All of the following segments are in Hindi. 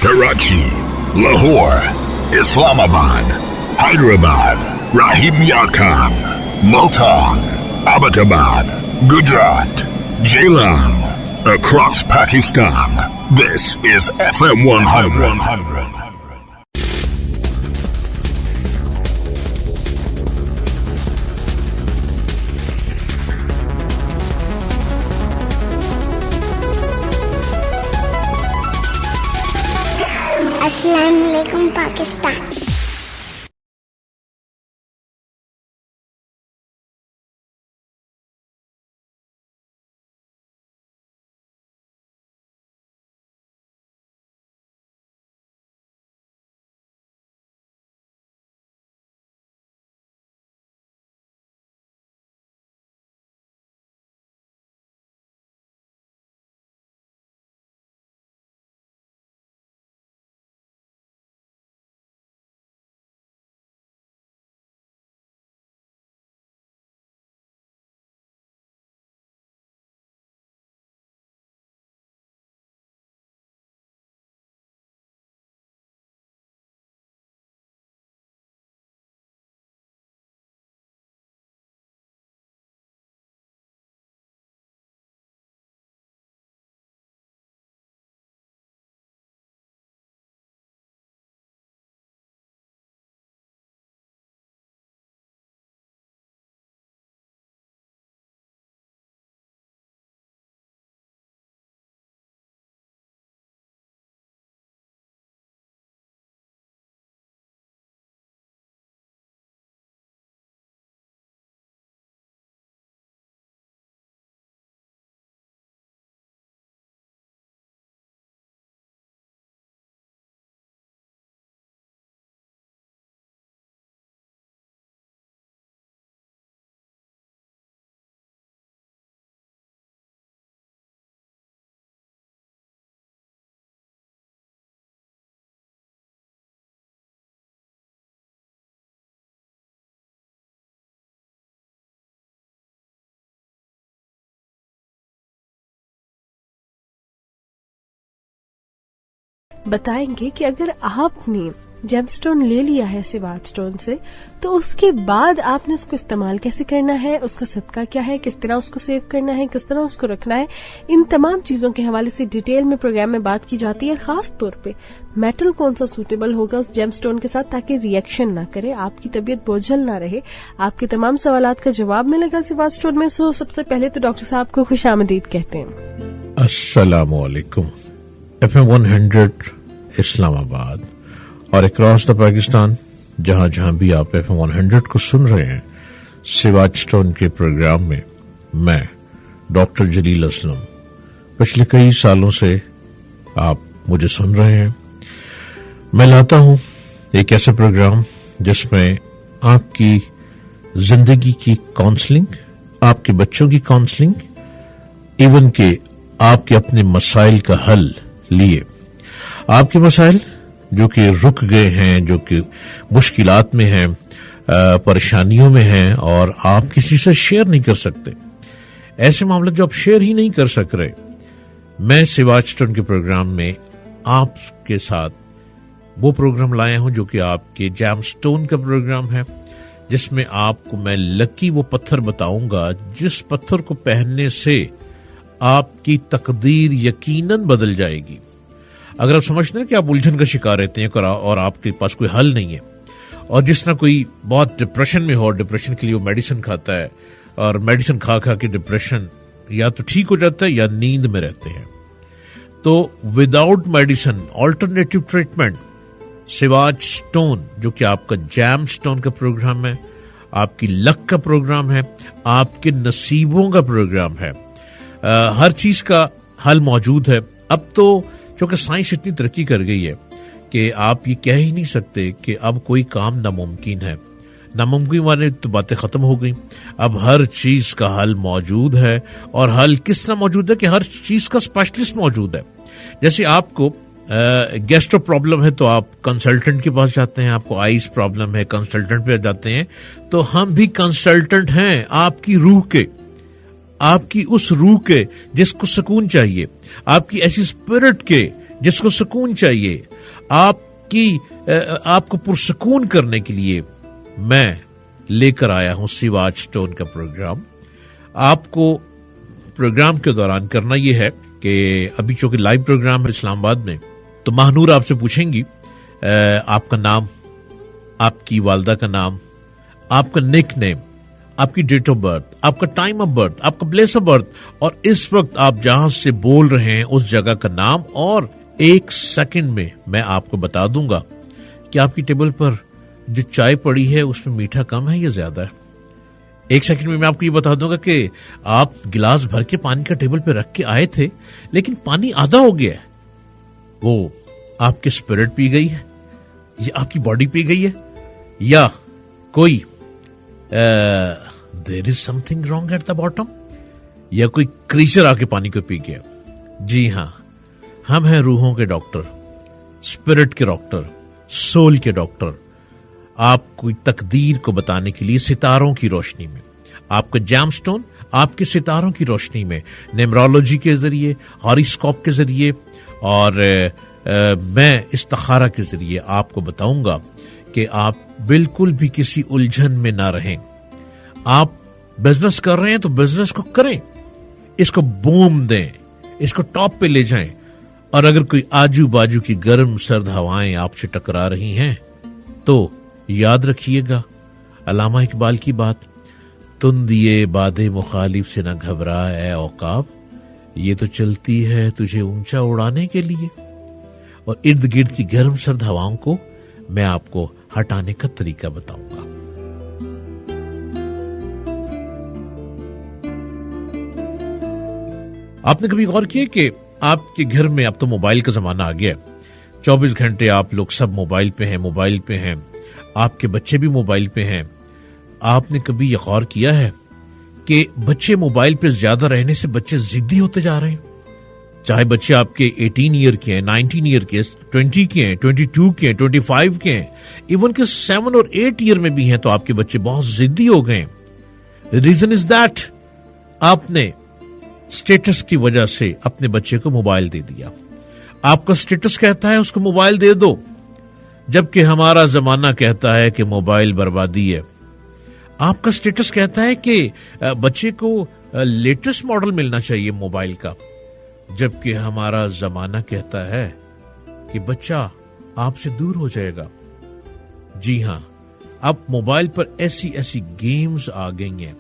Karachi, Lahore, Islamabad, Hyderabad, Rahim Yar Khan, Multan, Abbottabad, Gujarat, Jailam, across Pakistan. This is FM 100. अस्सलाम वालेकुम पाकिस्तान। बताएंगे कि अगर आपने जेमस्टोन ले लिया है सिवाज स्टोन से, तो उसके बाद आपने उसको इस्तेमाल कैसे करना है, उसका सदका क्या है, किस तरह उसको सेव करना है, किस तरह उसको रखना है। इन तमाम चीजों के हवाले से डिटेल में प्रोग्राम में बात की जाती है। खास तौर पे मेटल कौन सा सूटेबल होगा उस जेमस्टोन के साथ ताकि रिएक्शन ना करे, आपकी तबीयत बोझल ना रहे। आपके तमाम सवालात का जवाब मिलेगा सिवाज स्टोन में। सो सबसे पहले तो डॉक्टर साहब को खुशामदीद कहते हैं। अस्सलाम वालेकुम। FM 100 इस्लामाबाद और अक्रॉस द पाकिस्तान, जहां जहां भी आप FM 100 को सुन रहे हैं, सिवाज स्टोन के प्रोग्राम में मैं डॉक्टर जलील असलम पिछले कई सालों से आप मुझे सुन रहे हैं। मैं लाता हूं एक ऐसा प्रोग्राम जिसमें आपकी जिंदगी की काउंसलिंग, आपके बच्चों की काउंसलिंग, इवन के आपके अपने मसाइल का हल लिए, आपके मसाइल जो कि रुक गए हैं, जो कि मुश्किलात में हैं, परेशानियों में हैं और आप किसी से शेयर नहीं कर सकते, ऐसे मामले जो आप शेयर ही नहीं कर सक रहे, मैं सिवाज स्टोन के प्रोग्राम में आपके साथ वो प्रोग्राम लाया हूं जो कि आपके जेमस्टोन का प्रोग्राम है, जिसमें आपको मैं लकी वो पत्थर बताऊंगा जिस पत्थर को पहनने से आपकी तकदीर यकीनन बदल जाएगी। अगर आप समझते हैं कि आप उलझन का शिकार रहते हैं और आपके पास कोई हल नहीं है, और जिस तरह कोई बहुत डिप्रेशन में हो और डिप्रेशन के लिए वो मेडिसिन खाता है और मेडिसिन खा खा के डिप्रेशन या तो ठीक हो जाता है या नींद में रहते हैं, तो without medicine alternative treatment Sivaj Stone, जो कि आपका जैम स्टोन का प्रोग्राम है, आपकी लक का प्रोग्राम है, आपके नसीबों का प्रोग्राम है, हर चीज का हल मौजूद है। अब तो क्योंकि साइंस इतनी तरक्की कर गई है कि आप ये कह ही नहीं सकते कि अब कोई काम नामुमकिन है। नामुमकिन वाली तो बातें खत्म हो गई, अब हर चीज का हल मौजूद है। और हल किस तरह मौजूद है कि हर चीज का स्पेशलिस्ट मौजूद है। जैसे आपको गैस्ट्रो प्रॉब्लम है तो आप कंसल्टेंट के पास जाते हैं, आपको आइस प्रॉब्लम है कंसल्टेंट पे जाते हैं, तो हम भी कंसल्टेंट हैं आपकी रूह के, आपकी उस रूह के जिसको सुकून चाहिए, आपकी ऐसी स्पिरिट के जिसको सुकून चाहिए, आपको पुरसुकून करने के लिए मैं लेकर आया हूं सिवाच स्टोन का प्रोग्राम। आपको प्रोग्राम के दौरान करना यह है कि अभी चूंकि लाइव प्रोग्राम है इस्लामाबाद में, तो महानूर आपसे पूछेंगी आपका नाम, आपकी वालदा का नाम, आपका निक नेम, आपकी डेट ऑफ बर्थ, आपका टाइम ऑफ बर्थ, आपका प्लेस ऑफ बर्थ, और इस वक्त आप जहां से बोल रहे हैं उस जगह का नाम। और 1 सेकंड में मैं आपको बता दूंगा कि आपकी टेबल पर जो चाय पड़ी है उसमें मीठा कम है या ज्यादा है। 1 सेकंड में मैं आपको ये बता दूंगा कि आप गिलास भर के पानी का टेबल पे रख के आए थे, लेकिन पानी आधा हो गया है। वो आपकी स्पिरिट पी गई है, या आपकी बॉडी पी गई है, या कोई there is something wrong at the bottom, या कोई क्रीचर आके पानी को पी गया। जी हां, हम हैं रूहों के डॉक्टर, स्पिरिट के डॉक्टर, सोल के डॉक्टर। आपको तकदीर को बताने के लिए सितारों की रोशनी में, आपका जैमस्टोन आपके सितारों की रोशनी में, न्यूमरोलॉजी के जरिए, हॉरोस्कोप के जरिए, और मैं इस्तिखारा के जरिए आपको बताऊंगा कि आप बिल्कुल भी किसी उलझन में ना रहें। आप बिजनेस कर रहे हैं तो बिजनेस को करें, इसको बूम दें, इसको टॉप पे ले जाएं। और अगर कोई आजू बाजू की गर्म सर्द हवाएं आपसे टकरा रही हैं तो याद रखिएगा अल्लामा इकबाल की बात, तुम दिए बादे मुखालिफ से न घबरा ए औकाब, ये तो चलती है तुझे ऊंचा उड़ाने के लिए। और इर्द गिर्द की गर्म सर्द हवाओं को मैं आपको हटाने का तरीका बताऊंगा। आपने कभी गौर किया कि आपके घर में, अब तो मोबाइल का जमाना आ गया, 24 घंटे आप लोग सब मोबाइल पे हैं, आपके बच्चे भी मोबाइल पे हैं। आपने कभी यह गौर किया है कि बच्चे मोबाइल पे ज्यादा रहने से बच्चे जिद्दी होते जा रहे हैं? चाहे बच्चे आपके 18 ईयर के हैं, 19 ईयर के, 20 के हैं, 22 के हैं, 25 के हैं, इवन के 7 और 8 ईयर में भी हैं, तो आपके बच्चे बहुत जिद्दी हो गए। रीजन इज दैट आपने स्टेटस की वजह से अपने बच्चे को मोबाइल दे दिया। आपका स्टेटस कहता है उसको मोबाइल दे दो, जबकि हमारा जमाना कहता है कि मोबाइल बर्बादी है। आपका स्टेटस कहता है कि बच्चे को लेटेस्ट मॉडल मिलना चाहिए मोबाइल का, जबकि हमारा जमाना कहता है कि बच्चा आपसे दूर हो जाएगा। जी हां, अब मोबाइल पर ऐसी ऐसी गेम्स आ गई हैं,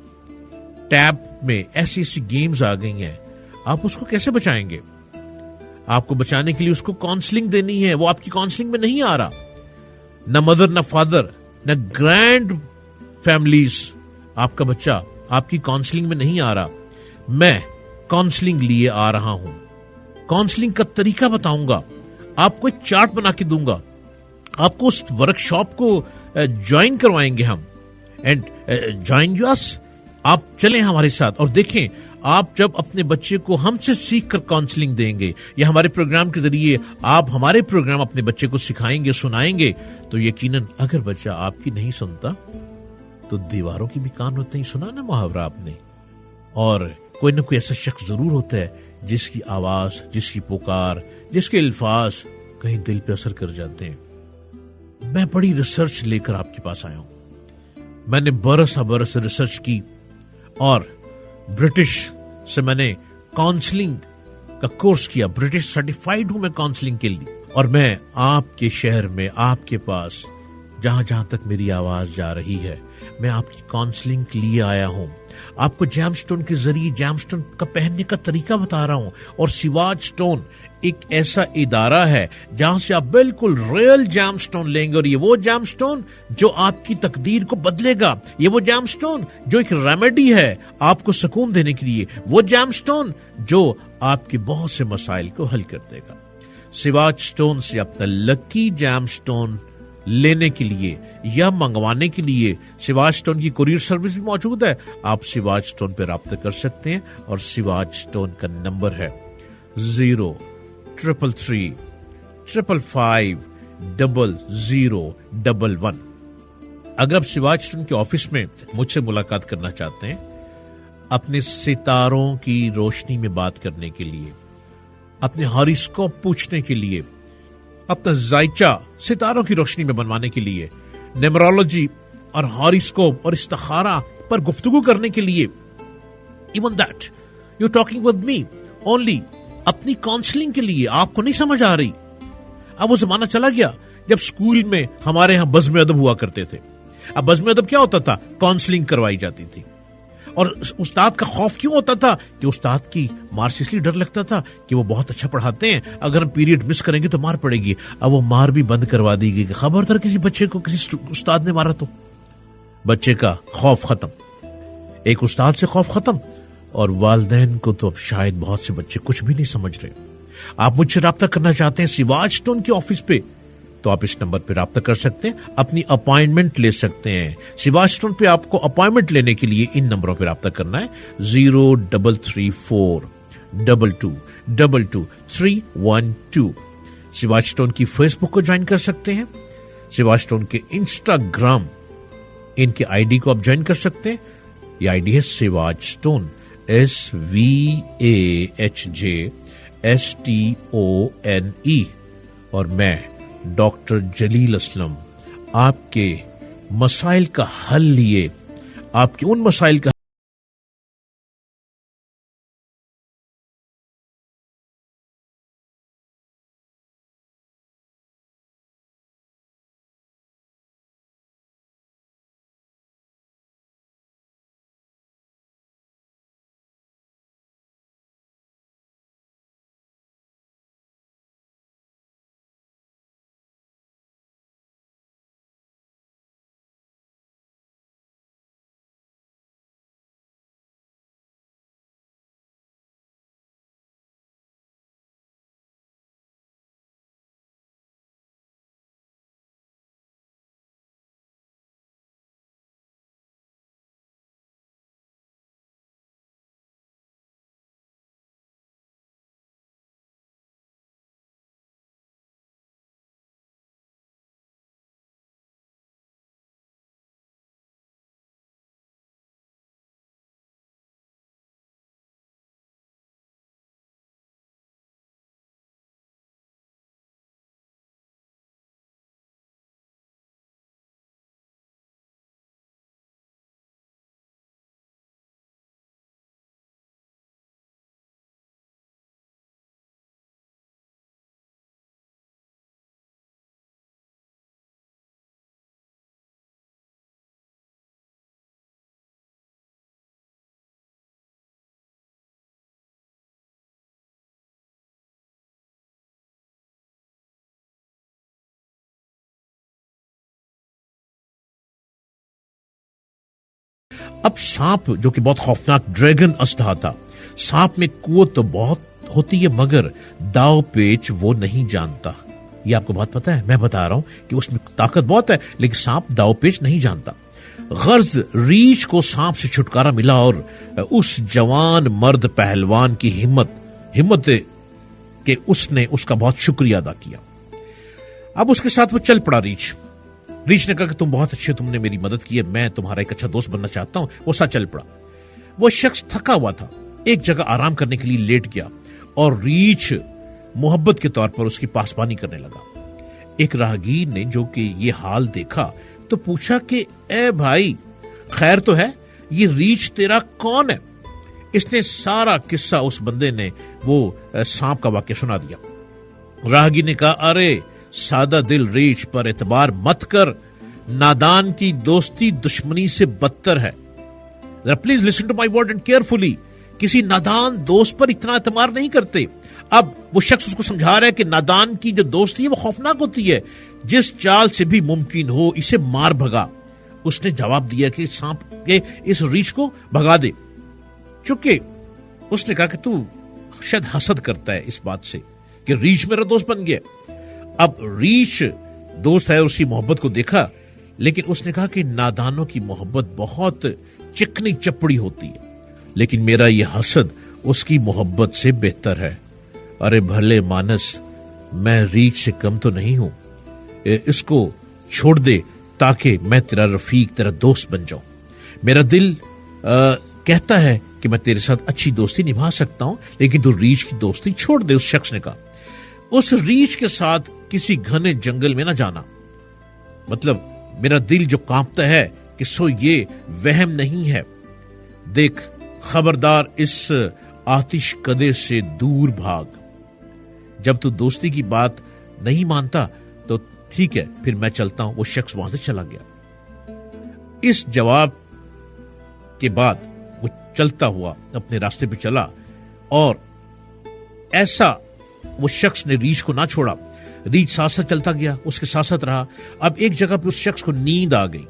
टैब में ऐसी ऐसी गेम्स आ गई हैं, आप उसको कैसे बचाएंगे? आपको बचाने के लिए उसको काउंसलिंग देनी है, वो आपकी काउंसलिंग में नहीं आ रहा। न मदर, न फादर, न ग्रैंड फैमिलीज, आपका बच्चा आपकी काउंसलिंग में नहीं आ रहा। मैं काउंसलिंग लिए आ रहा हूं, काउंसलिंग का तरीका बताऊंगा, आपको एक चार्ट बना के दूंगा, आपको उस वर्कशॉप को ज्वाइन करवाएंगे हम, एंड ज्वाइन यस, आप चलें हमारे साथ और देखें। आप जब अपने बच्चे को हमसे सीख कर काउंसलिंग देंगे, या हमारे प्रोग्राम के जरिए आप हमारे प्रोग्राम अपने बच्चे को सिखाएंगे, सुनाएंगे, तो यकीनन अगर बच्चा आपकी नहीं सुनता तो दीवारों की भी कान होते हैं। सुना ना मुहावरा आपने? और कोई ना कोई ऐसा शख्स जरूर होता है जिसकी आवाज, जिसकी पुकार, जिसके अल्फाज कहीं दिल पे असर कर जाते हैं। मैं बड़ी रिसर्च लेकर आपके पास आया हूं। मैंने बरस रिसर्च की और ब्रिटिश से मैंने काउंसलिंग का कोर्स किया, ब्रिटिश सर्टिफाइड हूं मैं काउंसलिंग के लिए। और मैं आपके शहर में, आपके पास, जहां जहां तक मेरी आवाज जा रही है, मैं आपकी काउंसलिंग के लिए आया हूं। आपको जैमस्टोन के जरिए जैमस्टोन का पहनने का तरीका बता रहा हूं। और सिवाच स्टोन एक ऐसा इदारा है जहां से आप बिल्कुल रियल जैमस्टोन लेंगे, और ये वो जैमस्टोन जो आपकी तकदीर को बदलेगा, ये वो जैमस्टोन जो एक रेमेडी है आपको सुकून देने के लिए, वो जैमस्टोन जो आपके बहुत से मसाइल को हल कर देगा। सिवाच स्टोन से अपना लकी जैमस्टोन लेने के लिए या मंगवाने के लिए सिवाच स्टोन की कुरियर सर्विस भी मौजूद है। आप सिवाच स्टोन पर राब्ता कर सकते हैं, और सिवाच स्टोन का नंबर है 03355500011। अगर आप सिवाच स्टोन के ऑफिस में मुझसे मुलाकात करना चाहते हैं अपने सितारों की रोशनी में बात करने के लिए, अपने हॉरोस्कोप पूछने के लिए, अपना जायचा सितारों की रोशनी में बनवाने के लिए, न्यूमरोलॉजी और हॉरोस्कोप और इस्तिखारा पर गुफ्तगू करने के लिए, even that you talking with me only अपनी काउंसलिंग के लिए आपको नहीं समझ आ रही। अब वो जमाना चला गया जब स्कूल में हमारे यहां बज़्म अदब हुआ करते थे। अब बज़्म अदब क्या होता था? काउंसलिंग करवाई जाती थी। और उस्ताद का खौफ क्यों होता था? कि उस्ताद की मार से इसलिए डर लगता था कि वो बहुत अच्छा पढ़ाते हैं, अगर हम पीरियड मिस करेंगे तो मार पड़ेगी। अब वो मार भी बंद करवा दी गई। खबरदार किसी बच्चे को किसी उस्ताद ने मारा तो बच्चे का खौफ खत्म, एक उस्ताद से खौफ खत्म। और वालिदैन को तो अब शायद बहुत से बच्चे कुछ भी नहीं समझ रहे। आप मुझसे राब्ता करना चाहते हैं सिवाज स्टोन के ऑफिस पे, तो आप इस नंबर पे राब्ता कर सकते हैं, अपनी अपॉइंटमेंट ले सकते हैं। सिवाज स्टोन पे आपको अपॉइंटमेंट लेने के लिए इन नंबरों पे राब्ता करना है 0334222312। सिवाज स्टोन की फेसबुक को ज्वाइन कर सकते हैं, सिवाज स्टोन के इंस्टाग्राम इनके आईडी को आप ज्वाइन कर सकते हैं। ये आईडी है सिवाज स्टोन, SVAHJSTONE। और मैं डॉक्टर जलील असलम आपके मसाइल का हल लिए, आपके उन मसाइल का अब सांप जो कि बहुत खौफनाक ड्रैगन अस्तहा था, सांप में कुव्वत तो बहुत होती है मगर दाव पेच वो नहीं जानता। ये आपको बात पता है? मैं बता रहा हूं कि उसमें ताकत बहुत है लेकिन सांप दाव पेच नहीं जानता। गर्ज रीछ को सांप से छुटकारा मिला और उस जवान मर्द पहलवान की हिम्मत के उसने उसका बहुत शुक्रिया अदा किया। अब उसके साथ वो चल पड़ा। रीछ ने कहा कि तुम बहुत अच्छे, तुमने मेरी मदद की है, मैं तुम्हारा एक अच्छा दोस्त बनना चाहता हूं। वो साथ चल पड़ा। वो शख्स थका हुआ था, एक जगह आराम करने के लिए लेट गया और रीछ मोहब्बत के तौर पर उसकी पासबानी करने लगा। एक राहगीर ने जो कि ये हाल देखा तो पूछा कि ए भाई खैर तो है, ये रीछ तेरा कौन है? इसने सारा किस्सा उस बंदे ने वो सांप का वाक्य सुना दिया। राहगीर ने कहा, अरे सादा दिल रीछ पर एतबार मत कर, नादान की दोस्ती दुश्मनी से बदतर है। Please listen to my word and carefully. किसी नादान दोस्त पर इतना एतबार नहीं करते। अब वो शख्स उसको समझा रहा है कि नादान की जो दोस्ती है वो खौफनाक होती है, जिस चाल से भी मुमकिन हो इसे मार भगा। उसने जवाब दिया कि सांप के इस रीछ को भगा दे। चूंकि उसने कहा कि तू शायद हसद करता है इस बात से कि रीछ मेरा दोस्त बन गया। अब रीछ दोस्त है, उसकी मोहब्बत को देखा, लेकिन उसने कहा कि नादानों की मोहब्बत बहुत चिकनी चपड़ी होती है, लेकिन मेरा यह हसद उसकी मोहब्बत से बेहतर है। अरे भले मानस, मैं रीछ से कम तो नहीं हूं, इसको छोड़ दे ताकि मैं तेरा रफीक, तेरा दोस्त बन जाऊं। मेरा दिल कहता है कि मैं तेरे साथ अच्छी दोस्ती निभा सकता हूं, लेकिन तू रीछ की दोस्ती छोड़ दे। उस शख्स ने कहा, उस रीछ के साथ किसी घने जंगल में ना जाना। मतलब मेरा दिल जो कांपता है कि सो ये वहम नहीं है। देख, खबरदार, इस आतिश कदे से दूर भाग। जब तू दोस्ती की बात नहीं मानता तो ठीक है, फिर मैं चलता हूं। वो शख्स वहां से चला गया। इस जवाब के बाद वो चलता हुआ अपने रास्ते पे चला और ऐसा वो शख्स ने रीछ को ना छोड़ा। रीछ साथ साथ चलता गया, उसके साथ साथ रहा। अब एक जगह पे उस शख्स को नींद आ गई।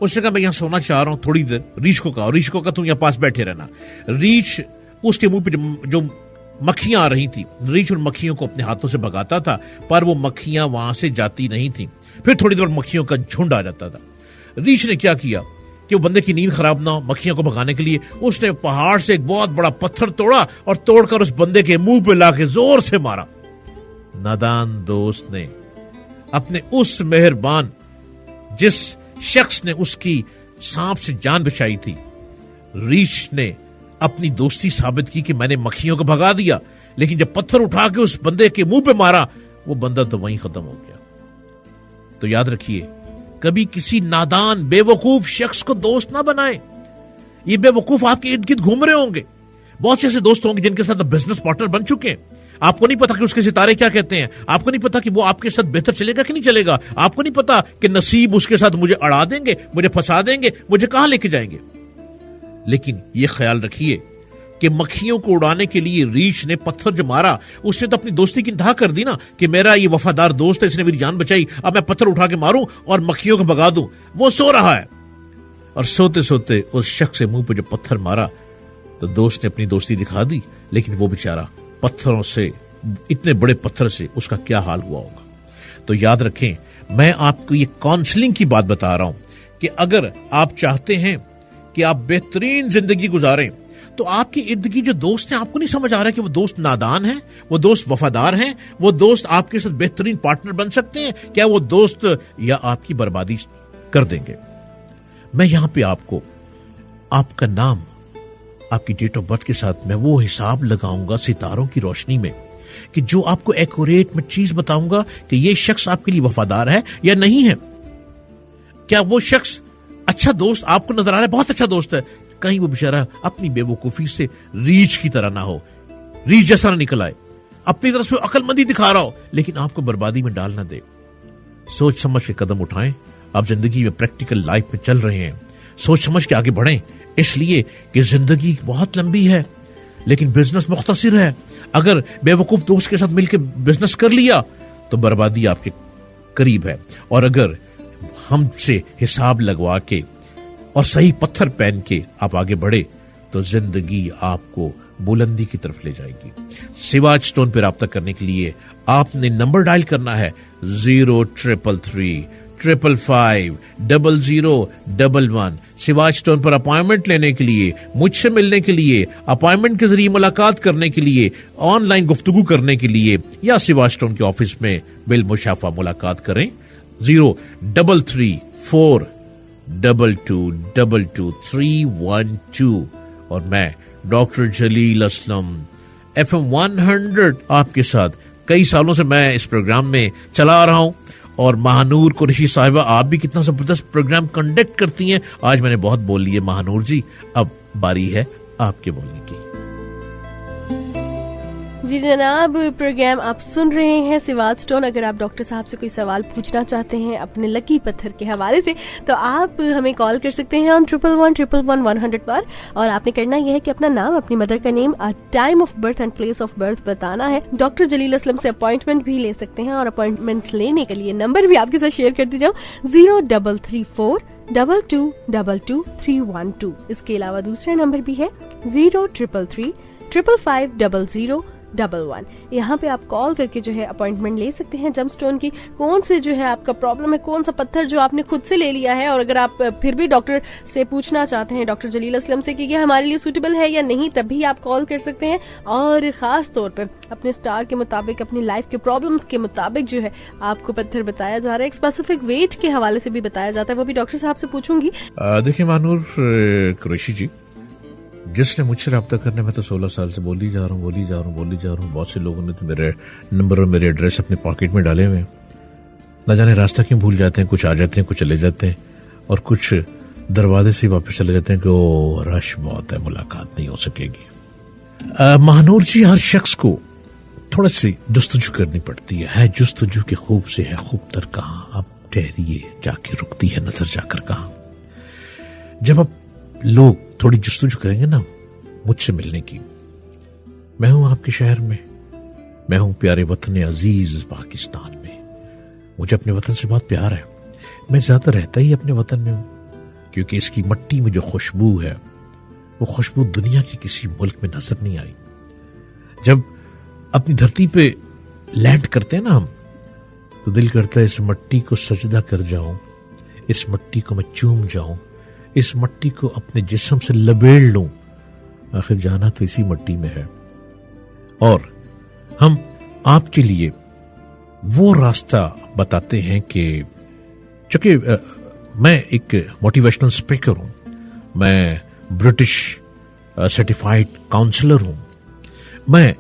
उसने कहा, मैं यहां सोना चाह रहा हूं थोड़ी देर। रीछ को कहा तुम यहां पास बैठे रहना। रीछ उसके मुंह पे जो मक्खियां आ रही थी, रीछ उन मक्खियों को अपने हाथों से भगाता था, पर वो मक्खियां वहां से जाती नहीं थी। फिर थोड़ी देर मक्खियों का झुंड आ जाता था। रीछ ने क्या किया कि वो बंदे की नींद खराब ना हो, मक्खियों को भगाने के लिए उसने पहाड़ से एक बहुत बड़ा पत्थर तोड़ा और तोड़कर उस बंदे के मुंह पे लाके जोर से मारा। नादान दोस्त ने अपने उस मेहरबान जिस शख्स ने उसकी सांप से जान बचाई थी, रीछ ने अपनी दोस्ती साबित की कि मैंने मक्खियों को भगा दिया, लेकिन जब पत्थर उठा के उस बंदे के मुंह पे मारा, वो बंदा तो वहीं खत्म हो गया। तो याद रखिए, कभी किसी नादान बेवकूफ शख्स को दोस्त ना बनाएं। ये बेवकूफ आपके इर्द गिर्द घूम रहे होंगे। बहुत से ऐसे दोस्त होंगे जिनके साथ बिजनेस पार्टनर बन चुके हैं। आपको नहीं पता कि उसके सितारे क्या कहते हैं, आपको नहीं पता कि वो आपके साथ बेहतर चलेगा कि नहीं चलेगा, आपको नहीं पता कि नसीब उसके साथ मुझे अड़ा देंगे, मुझे फंसा देंगे, मुझे कहां लेके जाएंगे। लेकिन ये ख्याल रखिए कि मक्खियों को उड़ाने के लिए रीछ ने पत्थर जो मारा, उसने तो अपनी दोस्ती की इंतहा कर दी ना कि मेरा ये वफादार दोस्त है, इसने मेरी जान बचाई, अब मैं पत्थर उठा के मारूं और मक्खियों को भगा दूं। वो सो रहा है और सोते सोते उस शख्स के मुंह पे जो पत्थर मारा, तो दोस्त ने अपनी दोस्ती दिखा दी, लेकिन वो बेचारा पत्थरों से, इतने बड़े पत्थर से उसका क्या हाल हुआ होगा। तो याद रखें, मैं आपको ये काउंसलिंग की बात बता रहा हूं कि अगर आप चाहते हैं कि आप बेहतरीन जिंदगी गुजारें, तो आपके इर्द गिर्द जो दोस्त हैं, आपको नहीं समझ आ रहा कि वो दोस्त नादान हैं, वो दोस्त वफादार हैं, वो दोस्त आपके साथ बेहतरीन पार्टनर बन सकते हैं क्या? वो दोस्त या आपकी बर्बादी कर देंगे। मैं यहां पे आपको आपका नाम, आपकी डेट ऑफ बर्थ के साथ मैं वो हिसाब लगाऊंगा सितारों की रोशनी में कि जो आपको एक्यूरेट में चीज बताऊंगा कि ये शख्स आपके लिए वफादार है या नहीं है। क्या वो शख्स अच्छा दोस्त आपको नजर आ रहा है, बहुत अच्छा दोस्त है, कहीं वो बेचारा अपनी बेवकूफी से रीछ की तरह ना हो, रीछ जैसा ना निकल आए, अपनी तरफ से अक्लमंदी दिखा रहा हो, लेकिन आपको बर्बादी में डाल ना दे। सोच समझ के कदम उठाएं। आप जिंदगी में प्रैक्टिकल लाइफ में चल रहे हैं, सोच समझ के आगे बढ़ें, इसलिए कि जिंदगी बहुत लंबी है लेकिन बिजनेस मुख्तसिर है। अगर बेवकूफ दोस्त के साथ मिलकर बिजनेस कर लिया तो बर्बादी आपके करीब है, और अगर हमसे हिसाब लगवा के और सही पत्थर पहन के आप आगे बढ़े तो जिंदगी आपको बुलंदी की तरफ ले जाएगी। सिवाज स्टोन पर राब्ता करने के लिए आपने नंबर डायल करना है 0333550011। सिवाज स्टोन पर अपॉइंटमेंट लेने के लिए, मुझसे मिलने के लिए, अपॉइंटमेंट के जरिए मुलाकात करने के लिए, ऑनलाइन गुफ्तगू करने के लिए, या सिवाज स्टोन के ऑफिस में बिल मुशाफा मुलाकात करें 0334222312। और मैं डॉक्टर जलील असलम FM 100 आपके साथ कई सालों से मैं इस प्रोग्राम में चला रहा हूं, और महानूर कुरैशी साहिबा, आप भी कितना जबरदस्त प्रोग्राम कंडक्ट करती हैं। आज मैंने बहुत बोल लिया महानूर जी, अब बारी है आपके बोलने की। जी जनाब, प्रोग्राम आप सुन रहे हैं सिवाज स्टोन। अगर आप डॉक्टर साहब से कोई सवाल पूछना चाहते हैं अपने लकी पत्थर के हवाले से, तो आप हमें कॉल कर सकते हैं ऑन 11111100 पर। और आपने करना यह है कि अपना नाम, अपनी मदर का name, time of birth and place of birth बताना है। डॉक्टर जलील असलम से अपॉइंटमेंट भी ले सकते हैं, और अपॉइंटमेंट लेने के लिए नंबर भी आपके साथ शेयर कर दी जाऊँ 0334222312। इसके अलावा दूसरा नंबर भी है 0333550011। यहाँ पे आप कॉल करके जो है अपॉइंटमेंट ले सकते हैं जमस्टोन की। कौन से जो है आपका प्रॉब्लम है, कौन सा पत्थर जो आपने खुद से ले लिया है, और अगर आप फिर भी डॉक्टर से पूछना चाहते हैं, डॉक्टर जलील असलम से, कि ये हमारे लिए सूटेबल है या नहीं, तब भी आप कॉल कर सकते हैं। और खास तौर पर अपने स्टार के मुताबिक, अपनी लाइफ के प्रॉब्लम्स के मुताबिक जो है आपको पत्थर बताया जा रहा है। एक स्पेसिफिक वेट के हवाले से भी बताया जाता है, वो भी डॉक्टर साहब से पूछूंगी। देखिए महानूर कुरैशी जी, जिसने मुझसे रब्ता करने, मैं तो 16 साल से बोली जा रहा हूँ। बहुत से लोगों ने तो मेरे नंबर और मेरे एड्रेस अपने पॉकेट में डाले हुए हैं। न जाने रास्ता क्यों भूल जाते हैं, कुछ आ जाते हैं, कुछ चले जाते हैं, और कुछ दरवाजे से वापस चले जाते हैं कि ओ रश बहुत है, मुलाकात नहीं हो सकेगी। महानूर जी, हर शख्स को थोड़ा सी जुस्तजू करनी पड़ती है जुस्तजू के खूब से है खूब तर कहाँ, अब ठहरिए जाके रुकती है नजर जाकर कहाँ। जब अब लोग थोड़ी जुस्तजू करेंगे ना मुझसे मिलने की, मैं हूं आपके शहर में, मैं हूं प्यारे वतन अजीज पाकिस्तान में, मुझे अपने वतन से बहुत प्यार है। मैं ज्यादा रहता ही अपने वतन में हूं, क्योंकि इसकी मिट्टी में जो खुशबू है वो खुशबू दुनिया के किसी मुल्क में नजर नहीं आई। जब अपनी धरती पे लैंड करते हैं ना हम, तो दिल करता है इस मिट्टी को सजदा कर जाऊं, इस मिट्टी को मैं चूम जाऊं, इस मिट्टी को अपने जिस्म से लबेड़ लूं। आखिर जाना तो इसी मिट्टी में है, और हम आपके लिए वो रास्ता बताते हैं कि चूंकि मैं एक मोटिवेशनल स्पीकर हूं, मैं ब्रिटिश सर्टिफाइड काउंसलर हूं, मैं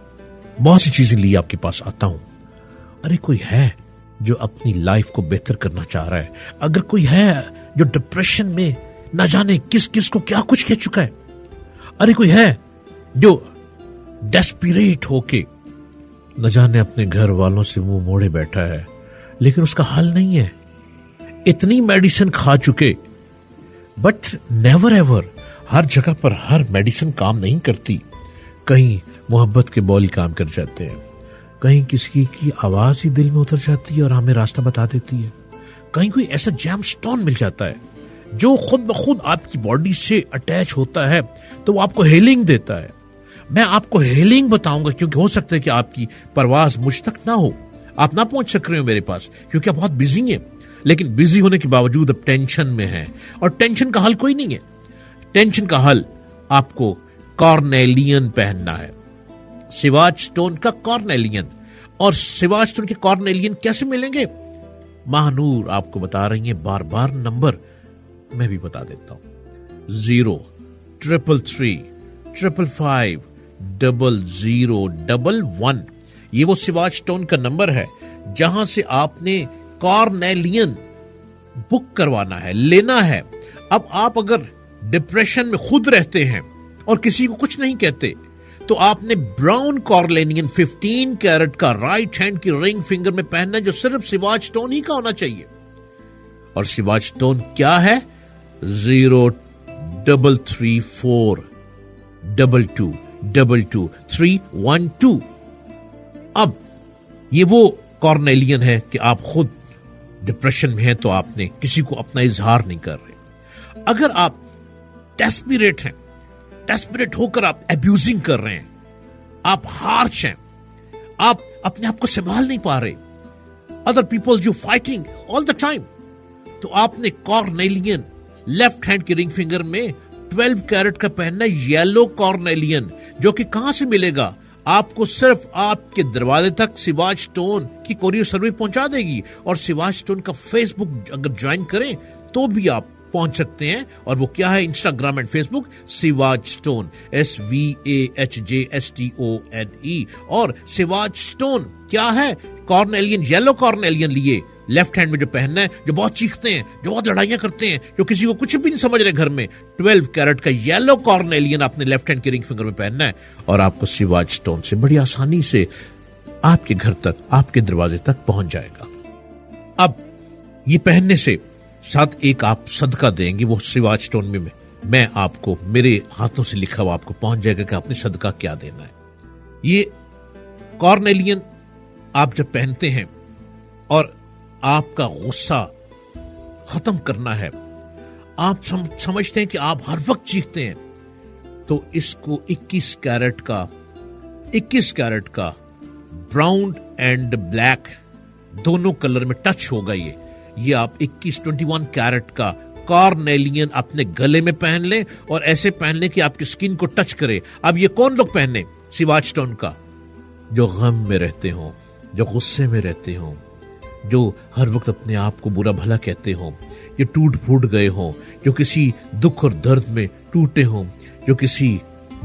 बहुत सी चीजें लिए आपके पास आता हूं। अरे कोई है जो अपनी लाइफ को बेहतर करना चाह रहा है, अगर कोई है जो डिप्रेशन में ना जाने किस किस को क्या कुछ कह चुका है, अरे कोई है जो डेस्परेट होके न जाने अपने घर वालों से मुंह मोड़े बैठा है, लेकिन उसका हल नहीं है, इतनी मेडिसिन खा चुके, बट नेवर एवर, हर जगह पर हर मेडिसिन काम नहीं करती। कहीं मोहब्बत के बॉल काम कर जाते हैं, कहीं किसी की आवाज ही दिल में उतर जाती है और हमें रास्ता बता देती है, कहीं कोई ऐसा जैम स्टोन मिल जाता है जो खुद ब खुद आपकी बॉडी से अटैच होता है, तो वो आपको हीलिंग देता है। मैं आपको हीलिंग बताऊंगा, क्योंकि हो सकता है कि आपकी परवाज मुझ तक ना हो, आप ना पहुंच सक रहे हो मेरे पास, क्योंकि आप बहुत बिजी हैं, लेकिन बिजी होने के बावजूद अब टेंशन में हैं, और टेंशन का हल कोई नहीं है। टेंशन का हल आपको कॉर्नेलियन पहनना है, सिवाज स्टोन का कॉर्नेलियन। और सिवाज स्टोन के कॉर्नेलियन कैसे मिलेंगे? महानूर आपको बता रही है, बार बार नंबर मैं भी बता देता हूं, 03355500011। ये वो सिवाज स्टोन का नंबर है जहां से आपने कॉर्नेलियन बुक करवाना है, लेना है। अब आप अगर डिप्रेशन में खुद रहते हैं और किसी को कुछ नहीं कहते, तो आपने ब्राउन कॉर्नेलियन 15 कैरेट का राइट हैंड की रिंग फिंगर में पहनना है, जो सिर्फ सिवाज स्टोन ही का होना चाहिए। और सिवाज स्टोन क्या है? 0334222312। अब ये वो कॉर्नेलियन है कि आप खुद डिप्रेशन में हैं, तो आपने किसी को अपना इजहार नहीं कर रहे। अगर आप डेस्परेट हैं, डेस्परेट होकर आप एब्यूजिंग कर रहे हैं, आप हार्श हैं, आप अपने आप को संभाल नहीं पा रहे, other people you fighting all the time, तो आपने कॉर्नेलियन लेफ्ट हैंड की रिंग फिंगर में 12 कैरेट का पहनना, येलो कॉर्नेलियन, जो कि कहां से मिलेगा? आपको सिर्फ आपके दरवाजे तक सिवाज स्टोन की कोरियर सर्विस पहुंचा देगी। और सिवाज स्टोन का फेसबुक अगर ज्वाइन करें तो भी आप पहुंच सकते हैं, और वो क्या है? Instagram and Facebook Sivaj Stone, SVAHJSTONE। और सिवाज स्टोन क्या है? कॉर्नेलियन, येलो कॉर्नेलियन लिए लेफ्ट हैंड में जो पहनना है, जो बहुत चीखते हैं, जो बहुत लड़ाइयां करते हैं, जो किसी को कुछ भी नहीं समझ रहे घर में, 12 कैरेट का येलो कॉर्नेलियन आपने लेफ्ट हैंड के रिंग फिंगर में पहनना है, और आपको सिवाज स्टोन से बड़ी आसानी से आपके घर तक, आपके दरवाजे तक पहुंच जाएगा। अब ये पहनने से साथ एक आप सदका देंगे, वो सिवाज स्टोन में मैं आपको मेरे हाथों से लिखा हुआ आपको पहुंच जाएगा कि आपने सदका क्या देना है। ये कॉर्नेलियन आप जब पहनते हैं और आपका गुस्सा खत्म करना है, आप समझते हैं कि आप हर वक्त चीखते हैं, तो इसको 21 कैरेट का ब्राउन एंड ब्लैक दोनों कलर में टच होगा। ये आप 21 कैरेट का कॉर्नेलियन अपने गले में पहन लें, और ऐसे पहन लें कि आपकी स्किन को टच करे। अब ये कौन लोग पहने? सिवाज स्टोन का, जो गम में रहते हो, जो गुस्से में रहते हो, जो हर वक्त अपने आप को बुरा भला कहते हो, जो टूट फूट गए हो, जो किसी दुख और दर्द में टूटे हो, जो किसी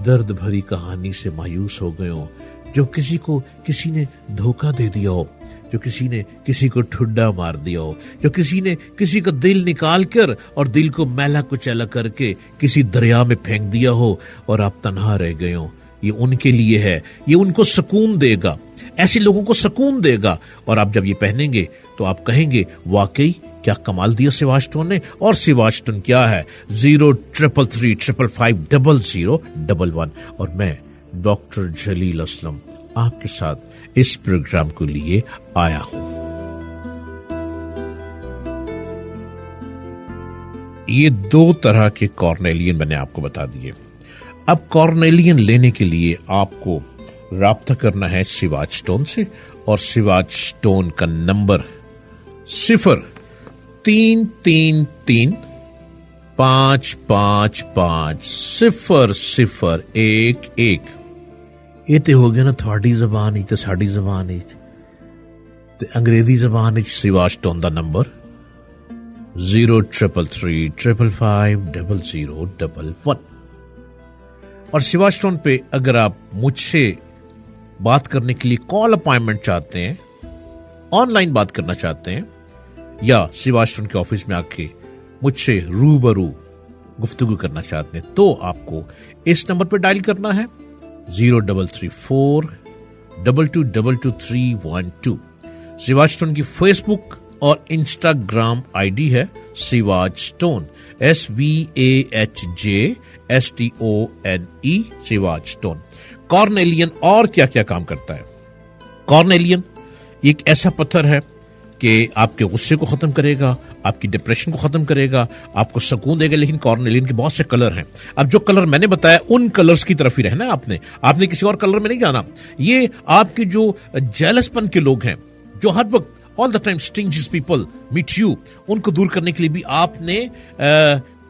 दर्द भरी कहानी से मायूस हो गए हो, जो किसी को किसी ने धोखा दे दिया हो, जो किसी ने किसी को ठुड्डा मार दिया हो, जो किसी ने किसी का दिल निकाल कर और दिल को मैला कुचैला करके किसी दरिया में फेंक दिया हो और आप तन्हा रह गए हो, ये उनके लिए है, ये उनको सुकून देगा, ऐसे लोगों को सुकून देगा। और आप जब ये पहनेंगे तो आप कहेंगे वाकई क्या कमाल दिया सिवाच स्टोन ने। और सिवाच स्टोन क्या है? 0333550011। और मैं डॉक्टर जलील असलम आपके साथ इस प्रोग्राम को लिए आया हूं। ये 2 तरह के कॉर्नेलियन मैंने आपको बता दिए। अब कॉर्नेलियन लेने के लिए आपको राब्ता करना है सिवाच स्टोन से, और सिवाच स्टोन का नंबर 0333555011। ਇਹ ਤੇ ਹੋ ਗਿਆ ਨਾ ਤੁਹਾਡੀ ਜ਼ਬਾਨ ਵਿੱਚ ਤੇ ਸਾਡੀ ਜ਼ਬਾਨ ਵਿੱਚ, ਤੇ ਅੰਗਰੇਜ਼ੀ ਜ਼ਬਾਨ ਵਿੱਚ ਸਿਵਾਚ ਸਟੋਨ ਦਾ ਨੰਬਰ 0333555011। और सिवाच स्टोन पे अगर आप मुझसे बात करने के लिए कॉल अपॉइंटमेंट चाहते हैं, ऑनलाइन बात करना चाहते हैं, या सिवाच स्टोन के ऑफिस में आके मुझसे रूबरू गुफ्तगू करना चाहते हैं, तो आपको इस नंबर पर डायल करना है 0334222312। सिवाच स्टोन की फेसबुक और इंस्टाग्राम आईडी है Siwach stone, SVAHJSTONE, Siwach stone. कॉर्नेलियन और क्या क्या काम करता है? कॉर्नेलियन एक ऐसा पत्थर है कि आपके गुस्से को खत्म करेगा, आपकी डिप्रेशन को खत्म करेगा, आपको सुकून देगा। लेकिन कॉर्नेलियन के बहुत से कलर हैं। अब जो कलर मैंने बताया उन कलर्स की तरफ ही रहना है आपने किसी और कलर में नहीं जाना। ये आपके जो जेलसपन के लोग हैं, जो हर वक्त all the time stingy people meet you, उनको दूर करने के लिए भी आपने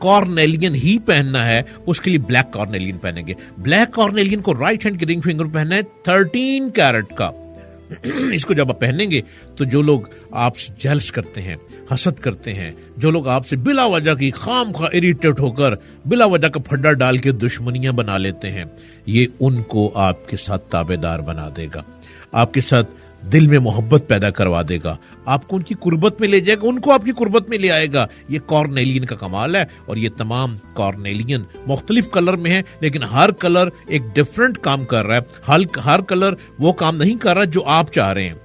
कॉर्नेलियन ही पहनना है। उसके लिए ब्लैक कॉर्नेलियन पहनेंगे। ब्लैक कॉर्नेलियन को राइट हैंड के रिंग फिंगर पहनना है 13 कैरेट का। इसको जब आप पहनेंगे तो जो लोग आपसे जेलस करते हैं, हसद करते हैं, जो लोग आपसे बिला वजह की खामखा इरिटेट होकर बिला वजह का फड्डा डाल के दुश्मनियां बना लेते हैं, ये उनको आपके साथ ताबेदार बना देगा, आपके साथ दिल में मोहब्बत पैदा करवा देगा, आपको उनकी कुर्बत में ले जाएगा, उनको आपकी कुर्बत में ले आएगा। ये कॉर्नेलियन का कमाल है। और ये तमाम कॉर्नेलियन मुख्तलिफ कलर में है, लेकिन हर कलर एक डिफरेंट काम कर रहा है। हर कलर वो काम नहीं कर रहा जो आप चाह रहे हैं।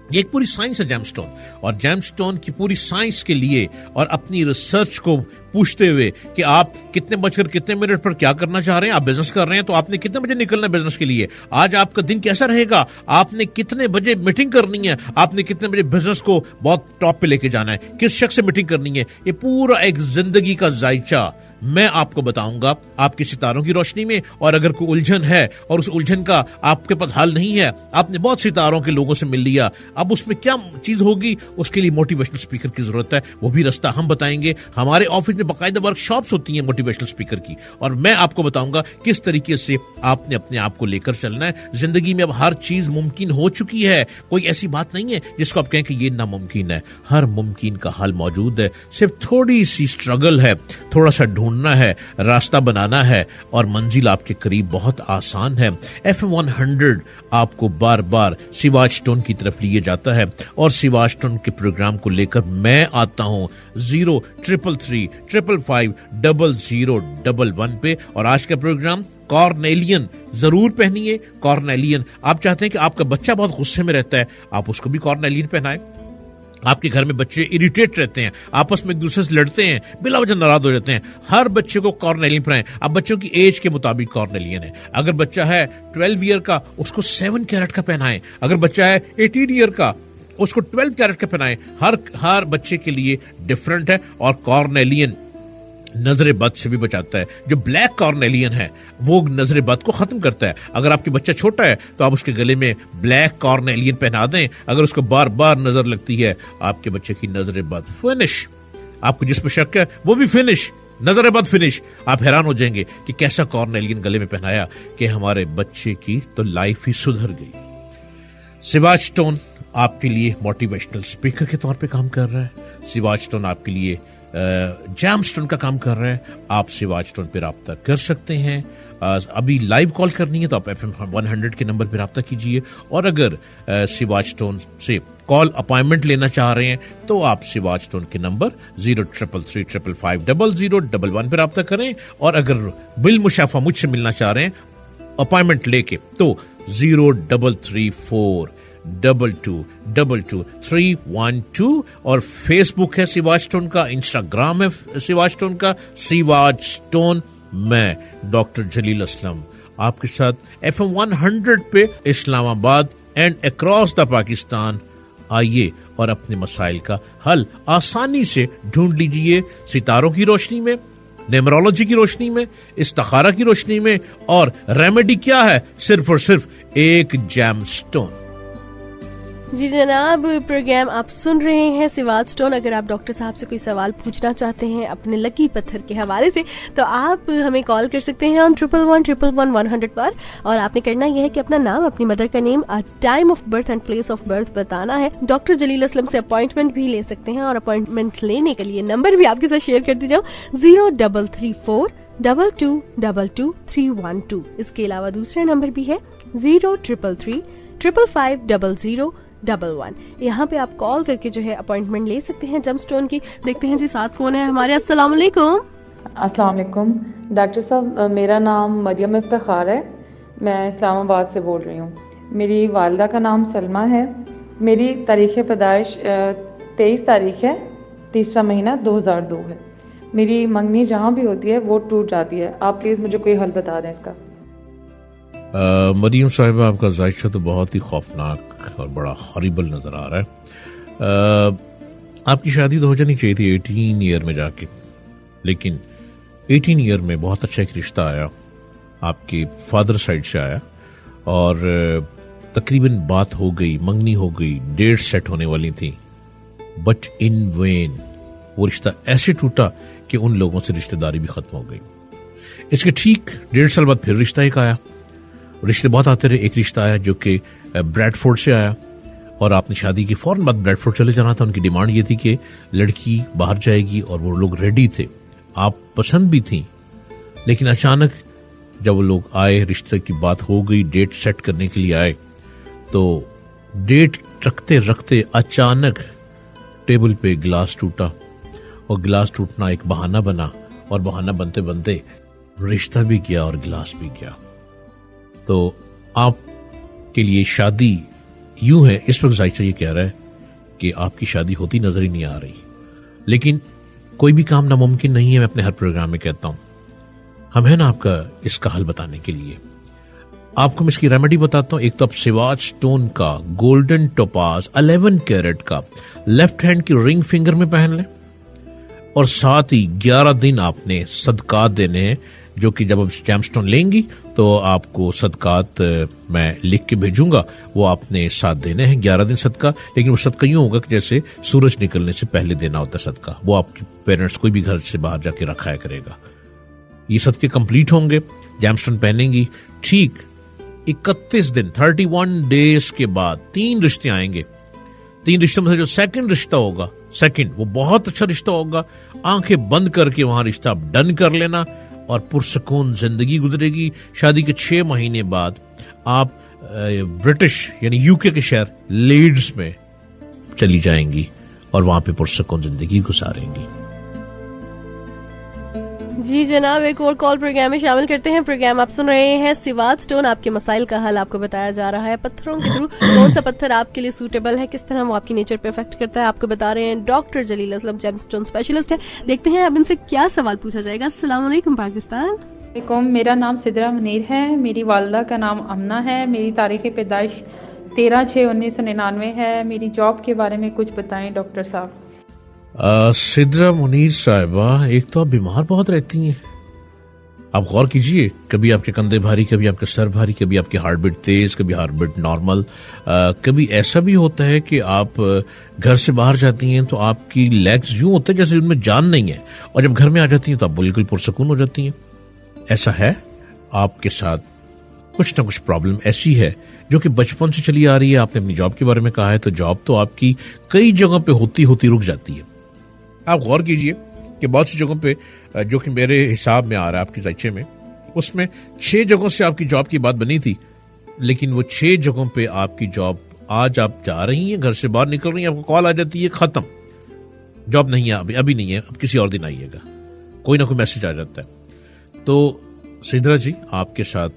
ये एक पूरी साइंस है जेमस्टोन, और जेमस्टोन की पूरी साइंस के लिए और अपनी रिसर्च को पूछते हुए कि आप कितने बजकर कितने मिनट पर क्या करना चाह रहे हैं। आप बिजनेस कर रहे हैं तो आपने कितने बजे निकलना है बिजनेस के लिए, आज आपका दिन कैसा रहेगा, आपने कितने बजे मीटिंग करनी है, आपने कितने बजे बिजनेस को बहुत टॉप पे लेके जाना है, किस शख्स से मीटिंग करनी है। ये पूरा एक जिंदगी का जायचा मैं आपको बताऊंगा आपकी सितारों की रोशनी में। और अगर कोई उलझन है और उस उलझन का आपके पास हल नहीं है, आपने बहुत सितारों के लोगों से मिल लिया, अब उसमें क्या चीज होगी, उसके लिए मोटिवेशनल स्पीकर की जरूरत है। वो भी रास्ता हम बताएंगे। हमारे ऑफिस में बाकायदा वर्कशॉप्स होती हैं मोटिवेशनल स्पीकर की, और मैं आपको बताऊंगा किस तरीके से आपने अपने आप को लेकर चलना है। जिंदगी में अब हर चीज मुमकिन हो चुकी है। कोई ऐसी बात नहीं है जिसको आप कहें कि ये नामुमकिन है। हर मुमकिन का हल मौजूद है। सिर्फ थोड़ी सी स्ट्रगल है, थोड़ा सा ढूंढना है, रास्ता बनाना है, और मंजिल आपके करीब बहुत आसान है। FM 100 आपको बार बार सिवाच स्टोन की तरफ लिए जाता है, और सिवाच स्टोन के प्रोग्राम को लेकर मैं आता हूं 0333555011 पे। और आज का प्रोग्राम कॉर्नेलियन जरूर पहनिए। कॉर्नेलियन, आप चाहते हैं कि आपका बच्चा बहुत गुस्से में रहता है, आप उसको भी कॉर्नेलियन पहनाएं। आपके घर में बच्चे इरिटेट रहते हैं, आपस में एक दूसरे से लड़ते हैं, बिला वजह नाराज हो जाते हैं, हर बच्चे को कॉर्नेलियन पहनाएं। अब बच्चों की एज के मुताबिक कॉर्नेलियन है। अगर बच्चा है 12 ईयर का, उसको 7 कैरेट का पहनाएं। अगर बच्चा है 18 ईयर का, उसको 12 कैरेट का पहनाएं। हर बच्चे के लिए डिफरेंट है। और कॉर्नेलियन नजर बद से भी बचाता है। जो ब्लैक कॉर्नेलियन है वो नजर बद को खत्म करता है। अगर आपके बच्चा छोटा है तो आप उसके गले में ब्लैक कॉर्नेलियन पहना दें। अगर उसको बार बार नजर लगती है, आपके बच्चे की नजर बद फिनिश। आपको जिस पर शक है वो भी फिनिश, नजर बद फिनिश। आप हैरान हो जाएंगे कि कैसा कॉर्नेलियन गले में पहनाया कि हमारे बच्चे की तो लाइफ ही सुधर गई। सिवाच स्टोन आपके लिए मोटिवेशनल स्पीकर के तौर पे काम कर रहा है। सिवाच स्टोन आपके लिए जैम स्टोन का काम कर रहा है। आप सिवाच स्टोन पे राब्ता कर सकते हैं। अभी लाइव कॉल करनी है तो आप FM 100 के नंबर पर रब्ता कीजिए, और अगर सिवाच स्टोन से कॉल अपॉइंटमेंट लेना चाह रहे हैं तो आप सिवाच स्टोन के नंबर 0333550011 पर रब्ता करें, और अगर बिल मुशाफा मुझसे मिलना चाह रहे हैं अपॉइंटमेंट लेके तो 0334222312, और फेसबुक है सिवाच स्टोन का, इंस्टाग्राम है सिवाच स्टोन का, सिवाच स्टोन। मैं डॉक्टर जलील असलम आपके साथ FM 100 पे Islamabad and across the Pakistan. आइए और अपने मसाइल का हल आसानी से ढूंढ लीजिए, सितारों की रोशनी में, न्यूमरोलॉजी की रोशनी में, इस्तिखारा की रोशनी में, और रेमेडी क्या है, सिर्फ और सिर्फ एक जेमस्टोन। जी जनाब, प्रोग्राम आप सुन रहे हैं सिवाच स्टोन। अगर आप डॉक्टर साहब से कोई सवाल पूछना चाहते हैं अपने लकी पत्थर के हवाले से तो आप हमें कॉल कर सकते हैं ऑन 111111 पर, और आपने करना यह है कि अपना नाम, अपनी मदर का name, time of birth and place of birth बताना है। डॉक्टर जलील असलम से अपॉइंटमेंट भी ले सकते हैं, और अपॉइंटमेंट लेने के लिए नंबर भी आपके साथ शेयर कर दी जाऊँ 0334222312। इसके अलावा दूसरा नंबर भी है 0333550011। यहाँ पे आप कॉल करके जो है अपॉइंटमेंट ले सकते हैं जेमस्टोन की। देखते हैं जी साथ कौन है हमारे। अस्सलाम वालेकुम। अस्सलाम वालेकुम डॉक्टर साहब, मेरा नाम मरियम इफ्तिखार है, मैं इस्लामाबाद से बोल रही हूँ। मेरी वालिदा का नाम सलमा है। मेरी तारीख़ पैदाइश 23 तारीख है, 3रा महीना 2002 है। मेरी मंगनी जहाँ भी होती है वो टूट जाती है। आप प्लीज़ मुझे कोई हल बता दें इसका। मरियम साहिबा, आपका जायशा तो बहुत ही खौफनाक और बड़ा हॉरिबल नजर आ रहा है। आपकी शादी तो हो जानी चाहिए थी 18 ईयर में जाके, लेकिन 18 ईयर में बहुत अच्छा एक रिश्ता आया, आपके फादर साइड से आया, और तकरीबन बात हो गई, मंगनी हो गई, डेट सेट होने वाली थी, बट इन वेन वो रिश्ता ऐसे टूटा कि उन लोगों से रिश्तेदारी भी खत्म हो गई। इसके ठीक 1.5 साल बाद फिर रिश्ता एक आया। रिश्ते बहुत आते रहे। एक रिश्ता आया जो कि ब्रैडफोर्ड से आया, और आपने शादी के फौरन बाद ब्रैडफोर्ड चले जाना था। उनकी डिमांड ये थी कि लड़की बाहर जाएगी, और वो लोग रेडी थे, आप पसंद भी थी। लेकिन अचानक जब वो लोग आए, रिश्ते की बात हो गई, डेट सेट करने के लिए आए, तो डेट रखते रखते अचानक टेबल पे गिलास टूटा, और गिलास टूटना एक बहाना बना, और बहाना बनते बनते रिश्ता भी गया और गिलास भी गया। तो आपके लिए शादी यूं है, इस वक्त जायशा ये कह रहा है कि आपकी शादी होती नजर ही नहीं आ रही, लेकिन कोई भी काम नामुमकिन नहीं है। मैं अपने हर प्रोग्राम में कहता हूं, हम है ना आपका इसका हल बताने के लिए। आपको मैं इसकी रेमेडी बताता हूं। एक तो आप सिवाच स्टोन का गोल्डन टोपाज 11 कैरेट का लेफ्ट हैंड की रिंग फिंगर में पहन लें, और साथ ही 11 दिन आपने सदकात देने हैं, जो कि जब आप जेमस्टोन लेंगी तो आपको सदकात मैं लिख के भेजूंगा, वो आपने साथ देने हैं 11 दिन सदका। लेकिन वो सदका यूं होगा कि जैसे सूरज निकलने से पहले देना होता है सदका, वो आपके पेरेंट्स कोई भी घर से बाहर जाके रखाया करेगा। ये सदके कंप्लीट होंगे, जेमस्टोन पहनेंगी, ठीक 31 दिन 31 डेज के बाद 3 रिश्ते आएंगे। 3 रिश्तों में से जो सेकंड रिश्ता होगा, सेकंड वो बहुत अच्छा रिश्ता होगा। आंखें बंद करके वहां रिश्ता आप डन कर लेना, और पुरसकून जिंदगी गुजरेगी। शादी के 6 महीने बाद आप ब्रिटिश यानी यूके के शहर लीड्स में चली जाएंगी, और वहां पे पुरसकून जिंदगी गुजारेंगी। जी जनाब, एक और कॉल प्रोग्राम में शामिल करते हैं। प्रोग्राम आप सुन रहे हैं सिवाच स्टोन। आपके मसाइल का हल आपको बताया जा रहा है पत्थरों के थ्रू। कौन सा पत्थर आपके लिए सूटेबल है, किस तरह वो आपकी नेचर पे इफेक्ट करता है, आपको बता रहे हैं doctor Jalil Aslam, gemstone specialist है। देखते हैं अब इनसे क्या सवाल पूछा जाएगा। अस्सलाम वालेकुम पाकिस्तान। मेरा नाम सिदरा मुनीर है। मेरी वालिदा का नाम अमना है। मेरी तारीख़ पैदाइश 13/6/1999 है। मेरी जॉब के बारे में कुछ बताएं डॉक्टर साहब। सिदरा मुनीर साहिबा, एक तो आप बीमार बहुत रहती हैं। आप गौर कीजिए, कभी आपके कंधे भारी, कभी आपका सर भारी, कभी आपकी हार्ट बीट तेज, कभी हार्ट बीट नॉर्मल। कभी ऐसा भी होता है कि आप घर से बाहर जाती हैं तो आपकी लेग्स यूं होते हैं जैसे उनमें जान नहीं है, और जब घर में आ जाती हैं तो आप बिल्कुल पुरसकून हो जाती हैं। ऐसा है आपके साथ, कुछ ना कुछ प्रॉब्लम ऐसी है जो कि बचपन से चली आ रही है। आपने अपनी जॉब के बारे में कहा है, तो जॉब तो आपकी कई जगह पे होती होती रुक जाती है। आप गौर कीजिए कि बहुत सी जगहों पे, जो कि मेरे हिसाब में आ रहा है आपकी जायचे में, उसमें 6 जगहों से आपकी जॉब की बात बनी थी, लेकिन वो 6 जगहों पे आपकी जॉब, आज आप जा रही हैं, घर से बाहर निकल रही हैं, आपको कॉल आ जाती है खत्म, जॉब नहीं है, अभी नहीं है, अब किसी और दिन आइएगा, कोई ना कोई मैसेज आ जाता है। तो सिद्रा जी, आपके साथ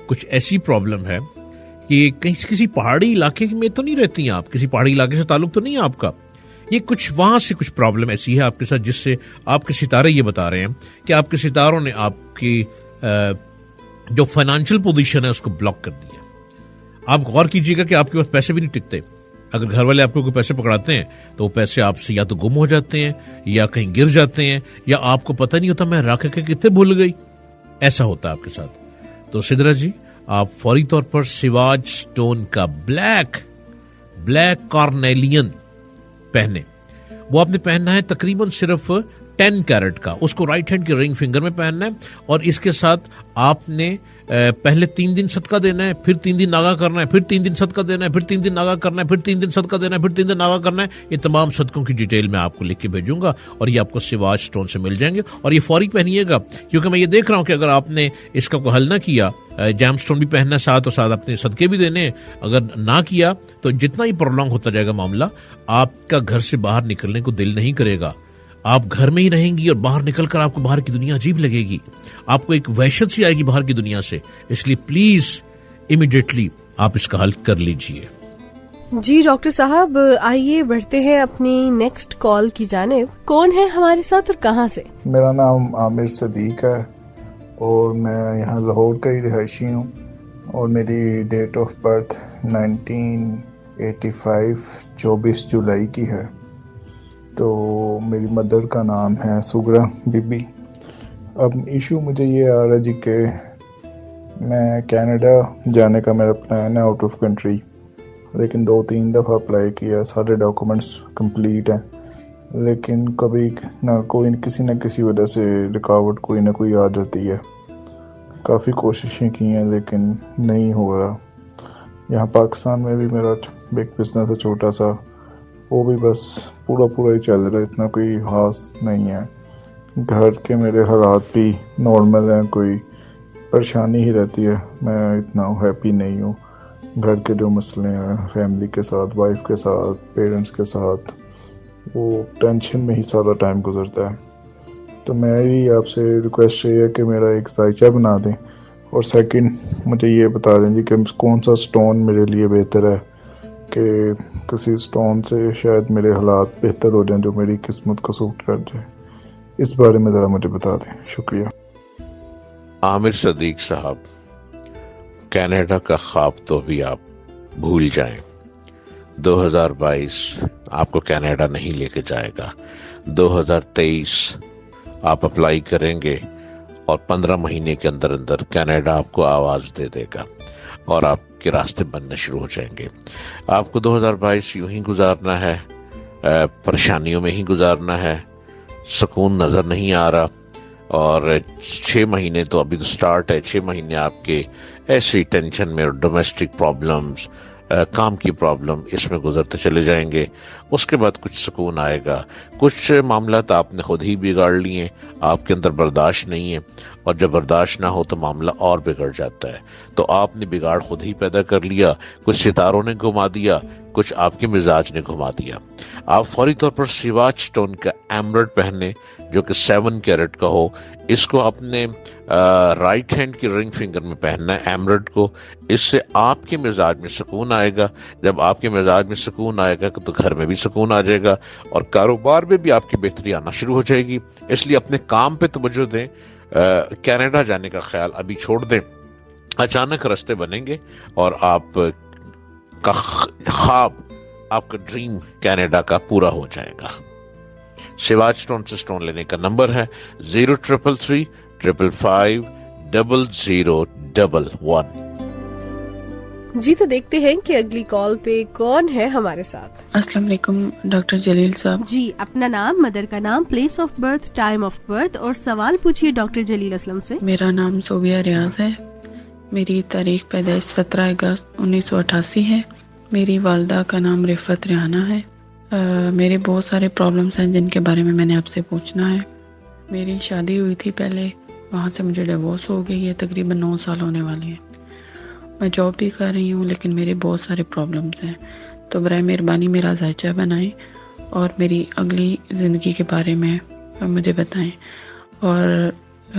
कुछ ऐसी प्रॉब्लम है कि कहीं किसी पहाड़ी इलाके में तो नहीं रहती हैं आप, किसी पहाड़ी इलाके से ताल्लुक तो नहीं है आपका, ये कुछ वहां से कुछ प्रॉब्लम ऐसी है आपके साथ जिससे आपके सितारे ये बता रहे हैं कि आपके सितारों ने आपकी जो फाइनेंशियल पोजीशन है उसको ब्लॉक कर दिया। आप गौर कीजिएगा कि आपके पास पैसे भी नहीं टिकते। अगर घर वाले आपको कोई पैसे पकड़ाते हैं तो वो पैसे आपसे या तो गुम हो जाते हैं या कहीं गिर जाते हैं, या आपको पता नहीं होता मैं रख के कितने भूल गई, ऐसा होता है आपके साथ। तो सिद्रा जी, आप फौरी तौर पर सिवाज स्टोन का ब्लैक कार्नेलियन पहने। वो आपने पहनना है तकरीबन सिर्फ 10 कैरेट का, उसको राइट हैंड के रिंग फिंगर में पहनना है, और इसके साथ आपने पहले 3 दिन सदका देना है, फिर 3 दिन नागा करना है, फिर 3 दिन सदका देना है, फिर 3 दिन नागा करना है, फिर 3 दिन सदका देना है, फिर 3 दिन नागा करना है। ये तमाम सदकों की डिटेल मैं आपको लिख के भेजूंगा और ये आपको सिवाज स्टोन से मिल जाएंगे, और ये फौरी पहनिएगा, क्योंकि मैं ये देख रहा हूं कि अगर आपने इसका कोई हल ना किया, जैम स्टोन भी पहनना साथ और साथ अपने सदके भी देने, अगर ना किया तो जितना ही प्रोलॉन्ग होता जाएगा मामला, आपका घर से बाहर निकलने को दिल नहीं करेगा। आप घर में ही रहेंगी और बाहर निकलकर आपको बाहर की दुनिया अजीब लगेगी, आपको एक वहशत सी आएगी बाहर की दुनिया से। इसलिए प्लीज इमीडिएटली आप इसका हल कर लीजिए। जी डॉक्टर साहब, आइए बढ़ते हैं अपनी नेक्स्ट कॉल की जानिब। कौन है हमारे साथ और कहां से? मेरा नाम आमिर सदीक है और मैं यहाँ लाहौर का ही रिहायशी हूँ, और मेरी डेट ऑफ बर्थ 1985 24 जुलाई की है। तो मेरी मदर का नाम है सुगरा बीबी। अब इशू मुझे ये आ रहा है जी कि मैं कनाडा जाने का मेरा प्लान है आउट ऑफ कंट्री, लेकिन 2-3 दफ़ा अप्लाई किया, सारे डॉक्यूमेंट्स कंप्लीट हैं, लेकिन कभी ना किसी न किसी वजह से रुकावट कोई ना कोई आ जाती है। काफ़ी कोशिशें की हैं लेकिन नहीं हो रहा। यहाँ पाकिस्तान में भी मेरा बिग बिजनेस है छोटा सा, वो भी बस पूरा ही चल रहा है, इतना कोई खास नहीं है। घर के मेरे हालात भी नॉर्मल हैं, कोई परेशानी ही रहती है, मैं इतना हैप्पी नहीं हूँ। घर के जो मसले हैं फैमिली के साथ, वाइफ के साथ, पेरेंट्स के साथ, वो टेंशन में ही सारा टाइम गुजरता है। तो मेरी आपसे रिक्वेस्ट ये है कि मेरा एक जायचा बना दें, और सेकंड मुझे ये बता दें जी कि कौन सा स्टोन मेरे लिए बेहतर है, कि किसी स्टोन से शायद मेरे हालात बेहतर हो जाएं जो मेरी किस्मत को सूट कर जाए। इस बारे में ज़रा मुझे बता दें, शुक्रिया। आमिर सदीक साहब, कनाडा का ख्वाब तो भी आप भूल जाएं। 2022 आपको कनाडा नहीं लेके जाएगा। 2023 आप अप्लाई करेंगे और 15 महीने के अंदर अंदर कनाडा आपको आवाज दे देगा और आपके रास्ते बनने शुरू हो जाएंगे। आपको 2022 यूं ही गुजारना है, परेशानियों में ही गुजारना है, सुकून नजर नहीं आ रहा, और 6 महीने तो अभी तो स्टार्ट है, 6 महीने आपके ऐसी टेंशन में, डोमेस्टिक प्रॉब्लम्स, काम की प्रॉब्लम, इसमें गुजरते चले जाएंगे। उसके बाद कुछ सुकून आएगा। कुछ मामला तो आपने खुद ही बिगाड़ लिए, आपके अंदर बर्दाश्त नहीं है, और जब बर्दाश्त ना हो तो मामला और बिगड़ जाता है। तो आपने बिगाड़ खुद ही पैदा कर लिया, कुछ सितारों ने घुमा दिया, कुछ आपके मिजाज ने घुमा दिया। आप फौरी तौर पर सिवाज स्टोन का एमरल्ड पहने जो कि 7 कैरेट का हो। इसको अपने राइट हैंड की रिंग फिंगर में पहनना है एमरल्ड को। इससे आपके मिजाज में सुकून आएगा। जब आपके मिजाज में सुकून आएगा तो घर में भी सुकून आ जाएगा और कारोबार में भी आपकी बेहतरी आना शुरू हो जाएगी। इसलिए अपने काम पे तवज्जो दें। कनाडा जाने का ख्याल अभी छोड़ दें। अचानक रास्ते बनेंगे और आप का ख्वाब, आपका ड्रीम कनाडा का पूरा हो जाएगा। सिवाज स्टोन से स्टोन लेने का नंबर है 0333 555 0011। जी तो देखते हैं कि अगली कॉल पे कौन है हमारे साथ। अस्सलाम वालेकुम डॉक्टर जलील साहब। जी, अपना नाम, मदर का नाम, place of birth, time of birth और सवाल पूछिए डॉक्टर जलील असलम से। मेरा नाम सोबिया रियाज है। मेरी तारीख पैदाइश 17 अगस्त 1988 है। मेरी वालदा का नाम रिफत रिहाना है। मेरे बहुत सारे प्रॉब्लम्स हैं जिनके बारे में मैंने आपसे पूछना है। मेरी शादी हुई थी पहले वहाँ से मुझे डिवोर्स हो गई है, तकरीबन 9 साल होने वाले हैं। मैं जॉब भी कर रही हूँ लेकिन मेरे बहुत सारे प्रॉब्लम्स हैं। तो बराए मेहरबानी मेरा जायचा बनाएं और मेरी अगली ज़िंदगी के बारे में मुझे बताएं, और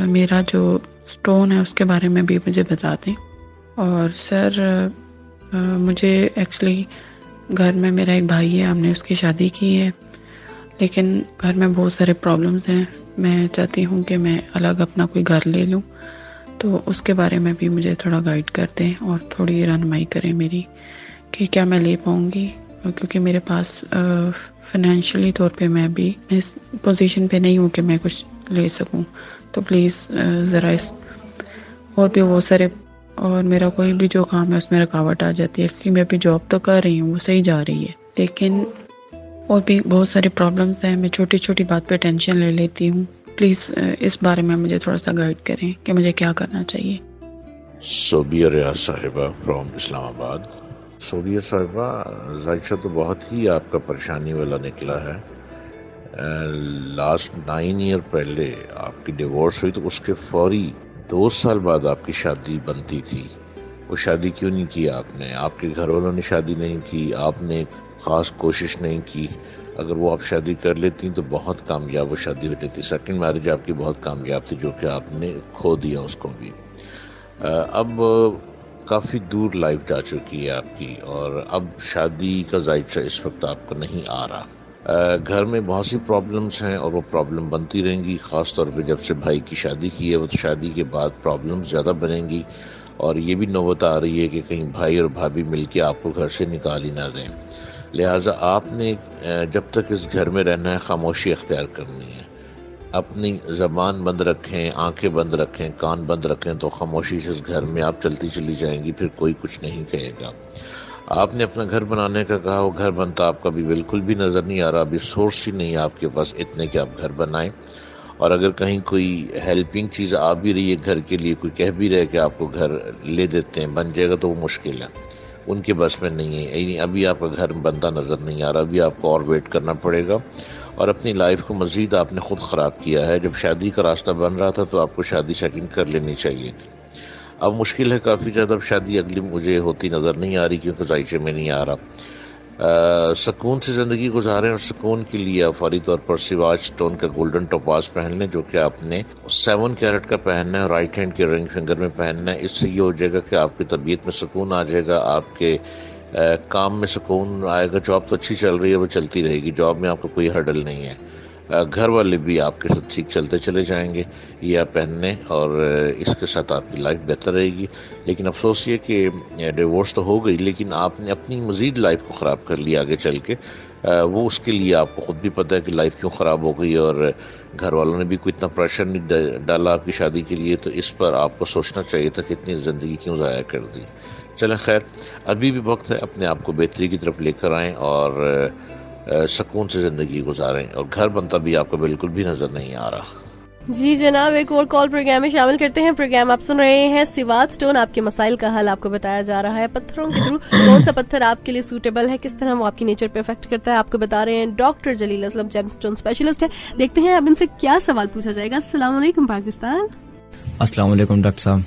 मेरा जो स्टोन है उसके बारे में भी मुझे बता दें। और सर मुझे एक्चुअली घर में मेरा एक भाई है, हमने उसकी शादी की है, लेकिन घर में बहुत सारे प्रॉब्लम्स हैं। मैं चाहती हूँ कि मैं अलग अपना कोई घर ले लूँ, तो उसके बारे में भी मुझे थोड़ा गाइड कर दें और थोड़ी रहनुमाई करें मेरी कि क्या मैं ले पाऊँगी, क्योंकि मेरे पास फाइनेंशियली तौर पे मैं भी इस पोजीशन पे नहीं हूँ कि मैं कुछ ले सकूँ। तो प्लीज़ ज़रा इस और भी बहुत सारे, और मेरा कोई भी जो काम है उसमें रुकावट आ जाती है। एक्चुअली मैं अभी जॉब तो कर रही हूँ, वो सही जा रही है, लेकिन और भी बहुत सारे प्रॉब्लम्स हैं। मैं छोटी छोटी बात पे टेंशन ले लेती हूँ। प्लीज़ इस बारे में मुझे थोड़ा सा गाइड करें कि मुझे क्या करना चाहिए। सोबिया रियाज साहिबा फ्रॉम इस्लामाबाद। सोबिया साहिबा, जायशा तो बहुत ही आपका परेशानी वाला निकला है। लास्ट 9 ईयर पहले आपकी डिवोर्स हुई, तो उसके फौरी 2 साल बाद आपकी शादी बनती थी। वो शादी क्यों नहीं की आपने? आपके घर वालों ने शादी नहीं की, आपने ख़ास कोशिश नहीं की। अगर वो आप शादी कर लेती तो बहुत कामयाब वो शादी होती थी। सेकंड मैरिज आपकी बहुत कामयाब थी, जो कि आपने खो दिया उसको भी। अब काफ़ी दूर लाइफ जा चुकी है आपकी, और अब शादी का जायचा इस वक्त आपको नहीं आ रहा। घर में बहुत सी प्रॉब्लम्स हैं और वो प्रॉब्लम बनती रहेंगी, ख़ास तौर पे जब से भाई की शादी की है। वो तो शादी के बाद प्रॉब्लम्स ज़्यादा बनेंगी, और ये भी नौबत आ रही है कि कहीं भाई और भाभी मिलके आपको घर से निकाल ही ना दें। लिहाजा आपने जब तक इस घर में रहना है खामोशी अख्तियार करनी है। अपनी ज़बान बंद रखें, आंखें बंद रखें, कान बंद रखें, तो खामोशी से इस घर में आप चलती चली जाएंगी, फिर कोई कुछ नहीं कहेगा। आपने अपना घर बनाने का कहा, वो घर बनता आपका भी बिल्कुल भी नज़र नहीं आ रहा। अभी सोर्स ही नहीं है आपके पास इतने कि आप घर बनाएं। और अगर कहीं कोई हेल्पिंग चीज़ आ भी रही है घर के लिए, कोई कह भी रहे कि आपको घर ले देते हैं, बन जाएगा, तो वो मुश्किल है, उनके बस में नहीं है। यानी अभी आपका घर बनता नज़र नहीं आ रहा। अभी आपको और वेट करना पड़ेगा, और अपनी लाइफ को मज़ीद आपने ख़ुद ख़राब किया है। जब शादी का रास्ता बन रहा था तो आपको शादी सेकंड कर लेनी चाहिए थी। अब मुश्किल है काफ़ी ज़्यादा। अब शादी अगली मुझे होती नज़र नहीं आ रही, क्योंकि जायचे में नहीं आ रहा। सुकून से ज़िंदगी गुजारें, और सुकून के लिए आप फौरी तौर पर सिवाज स्टोन का गोल्डन टोपाज पहन लें, जो कि आपने 7 कैरेट का पहनना है, राइट हैंड के रिंग फिंगर में पहनना है। इससे ये हो जाएगा कि आपकी तबीयत में सुकून आ जाएगा, आपके काम में सुकून आएगा। जॉब तो अच्छी चल रही है, वो चलती रहेगी, जॉब में आपको कोई हर्डल नहीं है। घर वाले भी आपके साथ ठीक चलते चले जाएंगे, ये आप पहनने, और इसके साथ आपकी लाइफ बेहतर रहेगी। लेकिन अफसोस ये कि डिवोर्स तो हो गई, लेकिन आपने अपनी मज़ीद लाइफ को ख़राब कर लिया आगे चल के। वो उसके लिए आपको ख़ुद भी पता है कि लाइफ क्यों ख़राब हो गई, और घर वालों ने भी कोई इतना प्रेशर नहीं डाला आपकी शादी के लिए। तो इस पर आपको सोचना चाहिए था कि इतनी ज़िंदगी क्यों ज़ाया कर दी। चलें, खैर, अभी भी वक्त है, अपने आप को बेहतरी की तरफ लेकर आएँ और सुकून से ज़िंदगी गुजारें। और घर बनता भी आपको बिल्कुल भी नज़र नहीं आ रहा। जी जनाब, एक और कॉल प्रोग्राम में शामिल करते हैं। प्रोग्राम आप सुन रहे हैं सिवाज स्टोन, आपके मसाइल का हल आपको बताया जा रहा है पत्थरों के थ्रू। कौन सा पत्थर आपके लिए सूटेबल है, किस तरह वो आपकी नेचर पे इफेक्ट करता है, आपको बता रहे हैं doctor Jalil Aslam, gemstone specialist है। देखते हैं अब इनसे क्या सवाल पूछा जाएगा। अस्सलाम वालेकुम पाकिस्तान। अस्सलाम वालेकुम डॉक्टर साहब,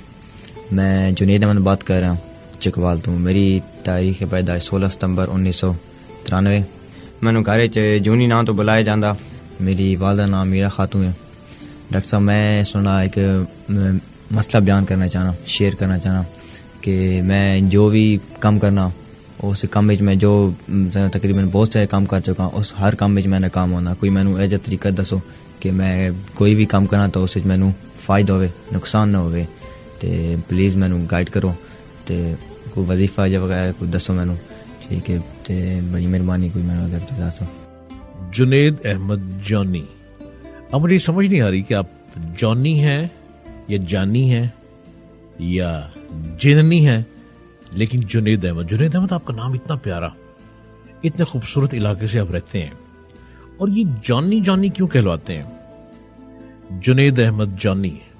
मैं जुनैद अहमद बात कर रहा हूँ चिकवाल तो। मेरी तारीख पैदाइश 16 सितंबर 1993। मैंने घर जूनी नाम तो बुलाया जाता, मेरी वालदा नाम मीरा खातून है। डॉक्टर साहब, मैं सुना एक मसला बयान करना चाहना, शेयर करना चाहना कि मैं जो भी काम करना, उस काम में मैं जो तकरीबन बहुत सारे काम कर चुका हूँ, उस हर काम में मैंने काम होना। कोई मैनू ऐसा तरीका दसो कि मैं कोई भी काम करना तो उस मैनू फ़ायदा होवे, नुकसान ना होवे, तो प्लीज़ मैनू गाइड करो। तो कोई वजीफा या वगैरह कोई दसो मैनू, ठीक है, तो बड़ी मेहरबानी कोई मैंने अगर दसो। जुनैद अहमद जॉनी। अब मुझे समझ नहीं आ रही कि आप जॉनी हैं या जानी हैं या जिननी हैं, लेकिन जुनैद अहमद आपका नाम इतना प्यारा, इतने खूबसूरत इलाके से आप रहते हैं, और ये जॉनी जॉनी क्यों कहलवाते हैं? जुनैद अहमद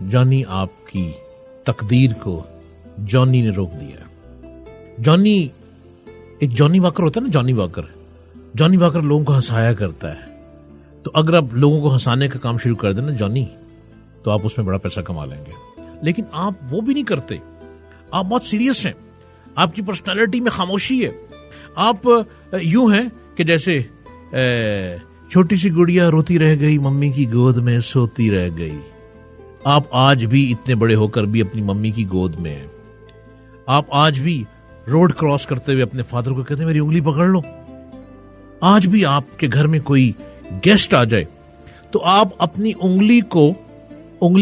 जॉनी आपकी तकदीर को जॉनी ने रोक दिया। जॉनी, एक जॉनी वॉकर होता है ना, जॉनी वॉकर लोगों को हंसाया करता है। तो अगर आप लोगों को हंसाने का काम शुरू कर देना जॉनी, तो आप उसमें बड़ा पैसा कमा लेंगे। लेकिन आप वो भी नहीं करते, आप बहुत सीरियस हैं, आपकी पर्सनालिटी में खामोशी है। आप यूं हैं कि जैसे छोटी सी गुड़िया रोती रह गई, मम्मी की गोद में सोती रह गई। आप आज भी इतने बड़े होकर भी अपनी मम्मी की गोद में हैं। आप आज भी रोड क्रॉस करते हुए अपने फादर को कहते हैं मेरी उंगली पकड़ लो। आज भी आपके घर में कोई गेस्ट आ जाए तो आप अपनी उंगली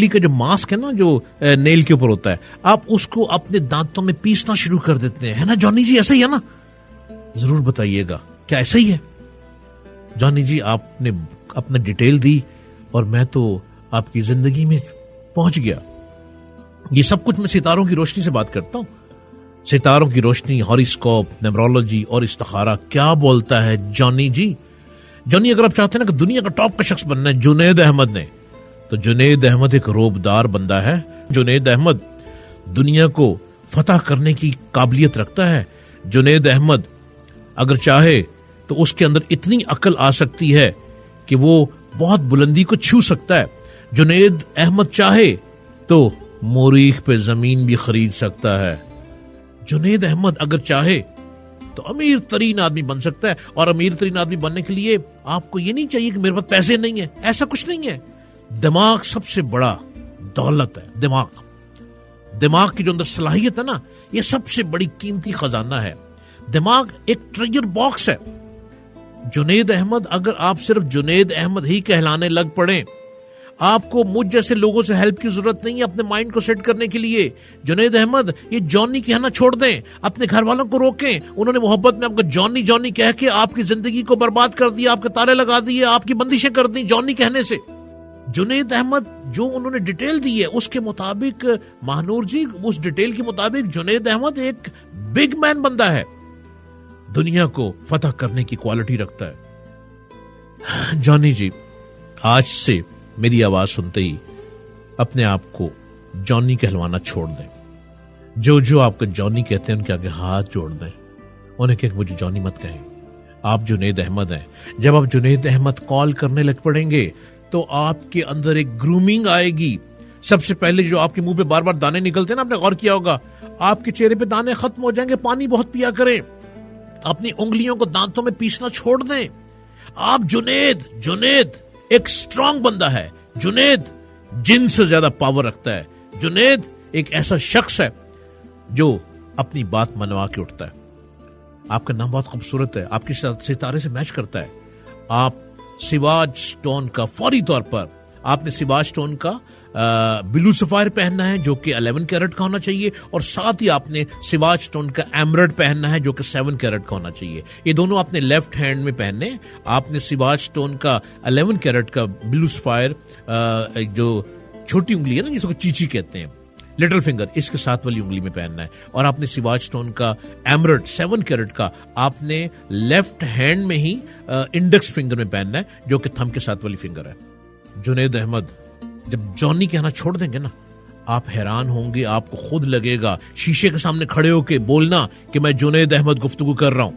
का जो मास्क है ना, जो नेल के ऊपर होता है, आप उसको अपने दांतों में पीसना शुरू कर देते हैं, है ना जॉनी जी? ऐसा ही है ना? जरूर बताइएगा क्या ऐसा ही है? जॉनी जी, आपने अपना डिटेल दी और मैं तो आपकी जिंदगी में पहुंच गया। ये सब कुछ मैं सितारों की रोशनी से बात करता हूं। सितारों की रोशनी, हॉरोस्कोप, न्यूमरोलॉजी और इस्तिखारा क्या बोलता है जॉनी जी? जॉनी, अगर आप चाहते हैं ना कि दुनिया का टॉप का शख्स बनना है जुनैद अहमद ने, तो जुनैद अहमद एक रोबदार बंदा है। जुनैद अहमद दुनिया को फतह करने की काबिलियत रखता है। जुनैद अहमद अगर चाहे तो उसके अंदर इतनी अकल आ सकती है कि वो बहुत बुलंदी को छू सकता है। जुनैद अहमद चाहे तो मोरीख पे जमीन भी खरीद सकता है। जुनैद अहमद अगर चाहे तो अमीर तरीन आदमी बन सकता है। और अमीर तरीन आदमी बनने के लिए आपको ये नहीं चाहिए कि मेरे पास पैसे नहीं है, ऐसा कुछ नहीं है। दिमाग सबसे बड़ा दौलत है। दिमाग की जो अंदर सलाहियत है ना, ये सबसे बड़ी कीमती खजाना है। दिमाग एक ट्रेजर बॉक्स है। जुनैद अहमद, अगर आप सिर्फ जुनैद अहमद ही कहलाने लग पड़े, आपको मुझ जैसे लोगों से हेल्प की जरूरत नहीं है अपने माइंड को सेट करने के लिए। जुनैद अहमद ये जॉनी कहना छोड़ दें, अपने घर वालों को रोकें। उन्होंने मोहब्बत में आपको जॉनी जॉनी कह के आपकी जिंदगी को बर्बाद कर दिया, आपके तारे लगा दिए, आपकी बंदिशें कर दी जॉनी कहने से। जुनैद अहमद जो उन्होंने डिटेल दी है उसके मुताबिक, महानूर जी, उस डिटेल के मुताबिक जुनैद अहमद एक बिग मैन बंदा है, दुनिया को फतह करने की क्वालिटी रखता है। जॉनी जी, आज से मेरी आवाज सुनते ही अपने आप को जॉनी कहलवाना छोड़ दें। जो आपको जॉनी कहते हैं उनके आगे हाथ जोड़ दें, उन्हें कहें मुझे जॉनी मत कहें, आप जुनैद अहमद हैं। जब आप जुनैद अहमद कॉल करने लग पड़ेंगे तो आपके अंदर एक ग्रूमिंग आएगी। सबसे पहले जो आपके मुंह पे बार बार दाने निकलते हैं ना, आपने गौर किया होगा, आपके चेहरे पे दाने खत्म हो जाएंगे। पानी बहुत पिया करें, अपनी उंगलियों को दांतों में पीसना छोड़ दें। आप जुनैद एक स्ट्रांग बंदा है। जुनैद जिन से ज्यादा पावर रखता है। जुनैद एक ऐसा शख्स है जो अपनी बात मनवा के उठता है। आपका नाम बहुत खूबसूरत है, आपके सितारे से मैच करता है। आप सिवाज स्टोन का, फौरी तौर पर आपने सिवाज स्टोन का ब्लू सफायर पहनना है जो कि 11 कैरेट का होना चाहिए, और साथ ही आपने सिवाज स्टोन का एमरल्ड पहनना है जो कि 7 कैरेट का होना चाहिए। ये दोनों आपने लेफ्ट हैंड में पहनने। आपने सिवाज स्टोन का 11 कैरेट का ब्लू सफायर, जो छोटी उंगली है ना जिसको चीची कहते हैं, लिटिल फिंगर, इसके साथ वाली उंगली में पहनना है। और आपने सिवाज स्टोन का एमरल्ड 7 कैरेट का आपने लेफ्ट हैंड में ही इंडेक्स फिंगर में पहनना है जो कि थंब के साथ वाली फिंगर है। जुनैद अहमद जब जॉनी कहना छोड़ देंगे ना, आप हैरान होंगे, आपको खुद लगेगा शीशे के सामने खड़े होके बोलना कि मैं जुनैद अहमद गुफ्तगू कर रहा हूं।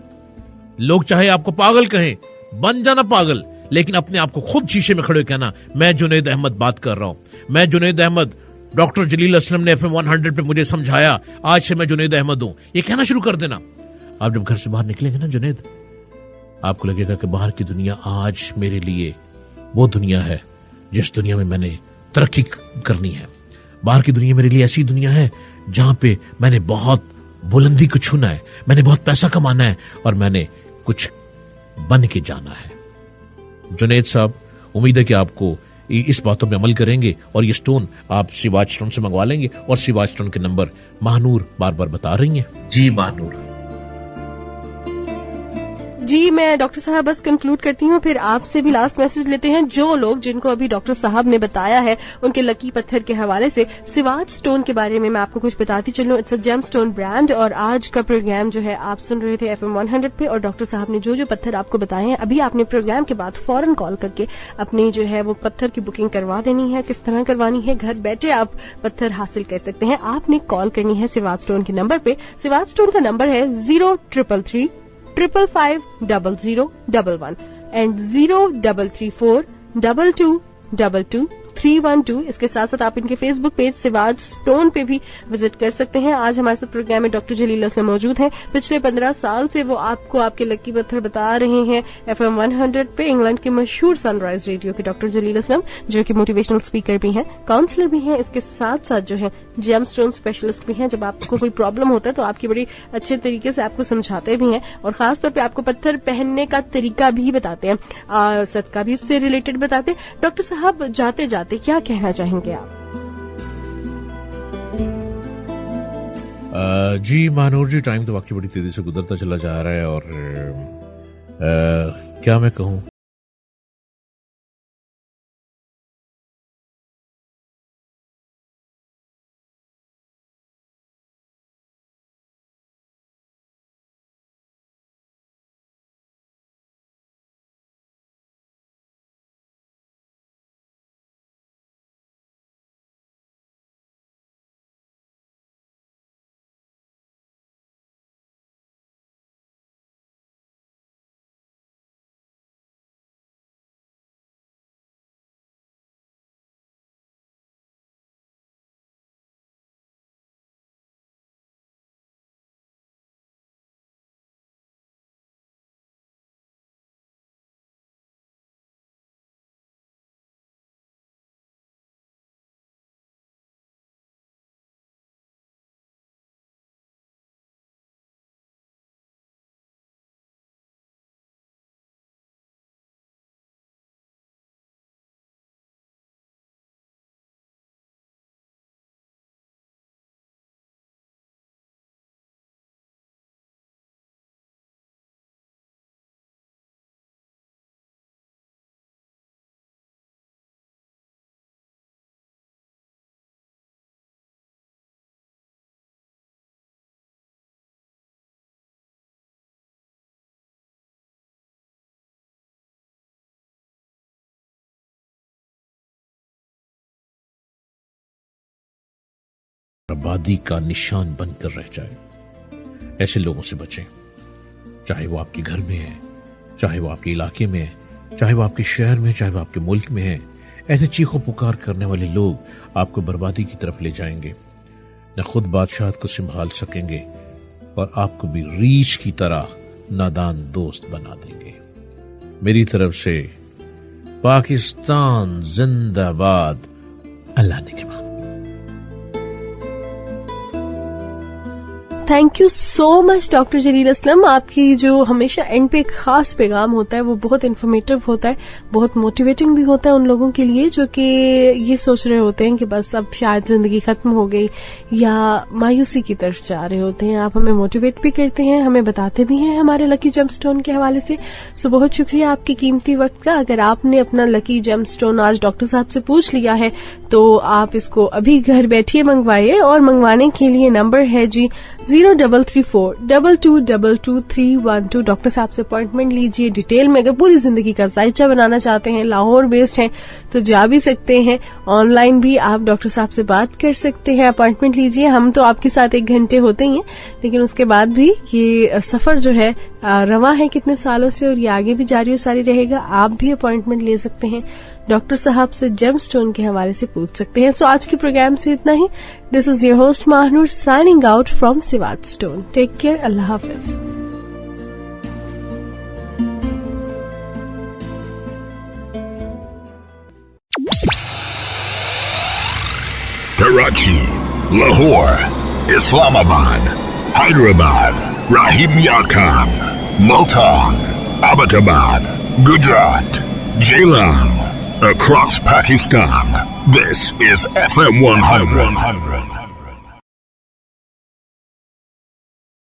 लोग चाहे आपको पागल कहें, बन जाना पागल, लेकिन अपने आप को खुद शीशे में खड़े कहना मैं जुनैद अहमद बात कर रहा हूं। मैं जुनैद अहमद, डॉक्टर जलील असलम ने FM 100 पे मुझे समझाया, आज से मैं जुनैद अहमद हूं। ये कहना शुरू कर देना। आप जब घर से बाहर निकलेंगे ना जुनैद, आपको लगेगा कि बाहर की दुनिया आज मेरे लिए वो दुनिया है जिस दुनिया में मैंने तरक्की करनी है। बाहर की दुनिया मेरे लिए ऐसी दुनिया है जहां पे मैंने बहुत बुलंदी को छूना है, मैंने बहुत पैसा कमाना है और मैंने कुछ बन के जाना है। जुनैद साहब, उम्मीद है कि आपको इस बातों पे अमल करेंगे और ये स्टोन आप सिवाज स्टोन से मंगवा लेंगे। और सिवाज स्टोन के नंबर महानूर बार बार बता रही हैं। जी महानूर जी, मैं डॉक्टर साहब बस कंक्लूड करती हूँ, फिर आपसे भी लास्ट मैसेज लेते हैं। जो लोग जिनको अभी डॉक्टर साहब ने बताया है उनके लकी पत्थर के हवाले से, सिवाज स्टोन के बारे में मैं आपको कुछ बताती चलूं। It's a gemstone brand. और आज का प्रोग्राम जो है आप सुन रहे थे FM 100 पे, और डॉक्टर साहब ने जो पत्थर आपको बताए हैं, अभी आपने प्रोग्राम के बाद फौरन कॉल करके अपनी जो है वो पत्थर की बुकिंग करवा देनी है। किस तरह करवानी है, घर बैठे आप पत्थर हासिल कर सकते हैं। आपने कॉल करनी है सिवाज स्टोन के नंबर पे। सिवाज स्टोन का नंबर है 0333 555 0011 and 0334 2222 6232320312। इसके साथ साथ आप इनके फेसबुक पेज सिवाज स्टोन पे भी विजिट कर सकते हैं। आज हमारे साथ प्रोग्राम में डॉक्टर जलील असलम मौजूद हैं। पिछले 15 साल से वो आपको आपके लकी पत्थर बता रहे हैं FM 100 पे। इंग्लैंड के मशहूर सनराइज रेडियो के डॉक्टर जलील असलम, जो कि मोटिवेशनल स्पीकर भी हैं, काउंसलर भी हैं, इसके साथ साथ जो है जेम स्टोन स्पेशलिस्ट भी हैं। जब आपको कोई प्रॉब्लम होता है तो आपकी बड़ी अच्छे तरीके से आपको समझाते भी हैं और खासतौर पे आपको पत्थर पहनने का तरीका भी बताते हैं, सदका भी उससे रिलेटेड बताते हैं। डॉक्टर साहब, जाते जाते क्या कहना चाहेंगे आप? जी महानूर जी, टाइम तो वाकई बड़ी तेजी से गुजरता चला जा रहा है और क्या मैं कहूँ, बर्बादी का निशान बनकर रह जाए, ऐसे लोगों से बचें। चाहे वो आपके घर में है, चाहे वो आपके इलाके में है, चाहे वो आपके शहर में, चाहे वो आपके मुल्क में है। ऐसे चीखो पुकार करने वाले लोग आपको बर्बादी की तरफ ले जाएंगे, न खुद बादशाह को संभाल सकेंगे और आपको भी रीछ की तरह नादान दोस्त बना देंगे। मेरी तरफ से पाकिस्तान जिंदाबाद, अल्लाह ने के बाद। Thank you so much doctor Jalil Aslam. आपकी जो हमेशा एंड पे एक खास पैगाम होता है वो बहुत इन्फॉर्मेटिव होता है, बहुत मोटिवेटिंग भी होता है उन लोगों के लिए जो कि ये सोच रहे होते हैं कि बस अब शायद जिंदगी खत्म हो गई या मायूसी की तरफ जा रहे होते हैं। आप हमें मोटिवेट भी करते हैं, हमें बताते भी हैं हमारे लकी जेमस्टोन के हवाले से। सो बहुत शुक्रिया आपके कीमती वक्त का। अगर आपने अपना लकी जेमस्टोन आज डॉक्टर साहब से पूछ लिया है तो आप इसको अभी घर बैठिए मंगवाइए और मंगवाने के लिए नंबर है जी 0334222312। डॉक्टर साहब से अपॉइंटमेंट लीजिए। डिटेल में अगर पूरी जिंदगी का जायचा बनाना चाहते हैं, लाहौर बेस्ड हैं तो जा भी सकते हैं, ऑनलाइन भी आप डॉक्टर साहब से बात कर सकते हैं। अपॉइंटमेंट लीजिए। हम तो आपके साथ 1 घंटे होते ही हैं, लेकिन उसके बाद भी ये सफर जो है रवा है कितने सालों से और ये आगे भी जारी और सारी रहेगा। आप भी अपॉइंटमेंट ले सकते हैं, डॉक्टर साहब से जेमस्टोन के हवाले से पूछ सकते हैं। सो आज के प्रोग्राम से इतना ही। This is your host Mahnoor signing out from Sivaj Stone. Take care, अल्लाह हाफिज। Karachi, Lahore, Islamabad, Hyderabad, Rahim Yar Khan, Multan, Abbottabad, Gujarat, Jailam, across Pakistan. This is FM 100.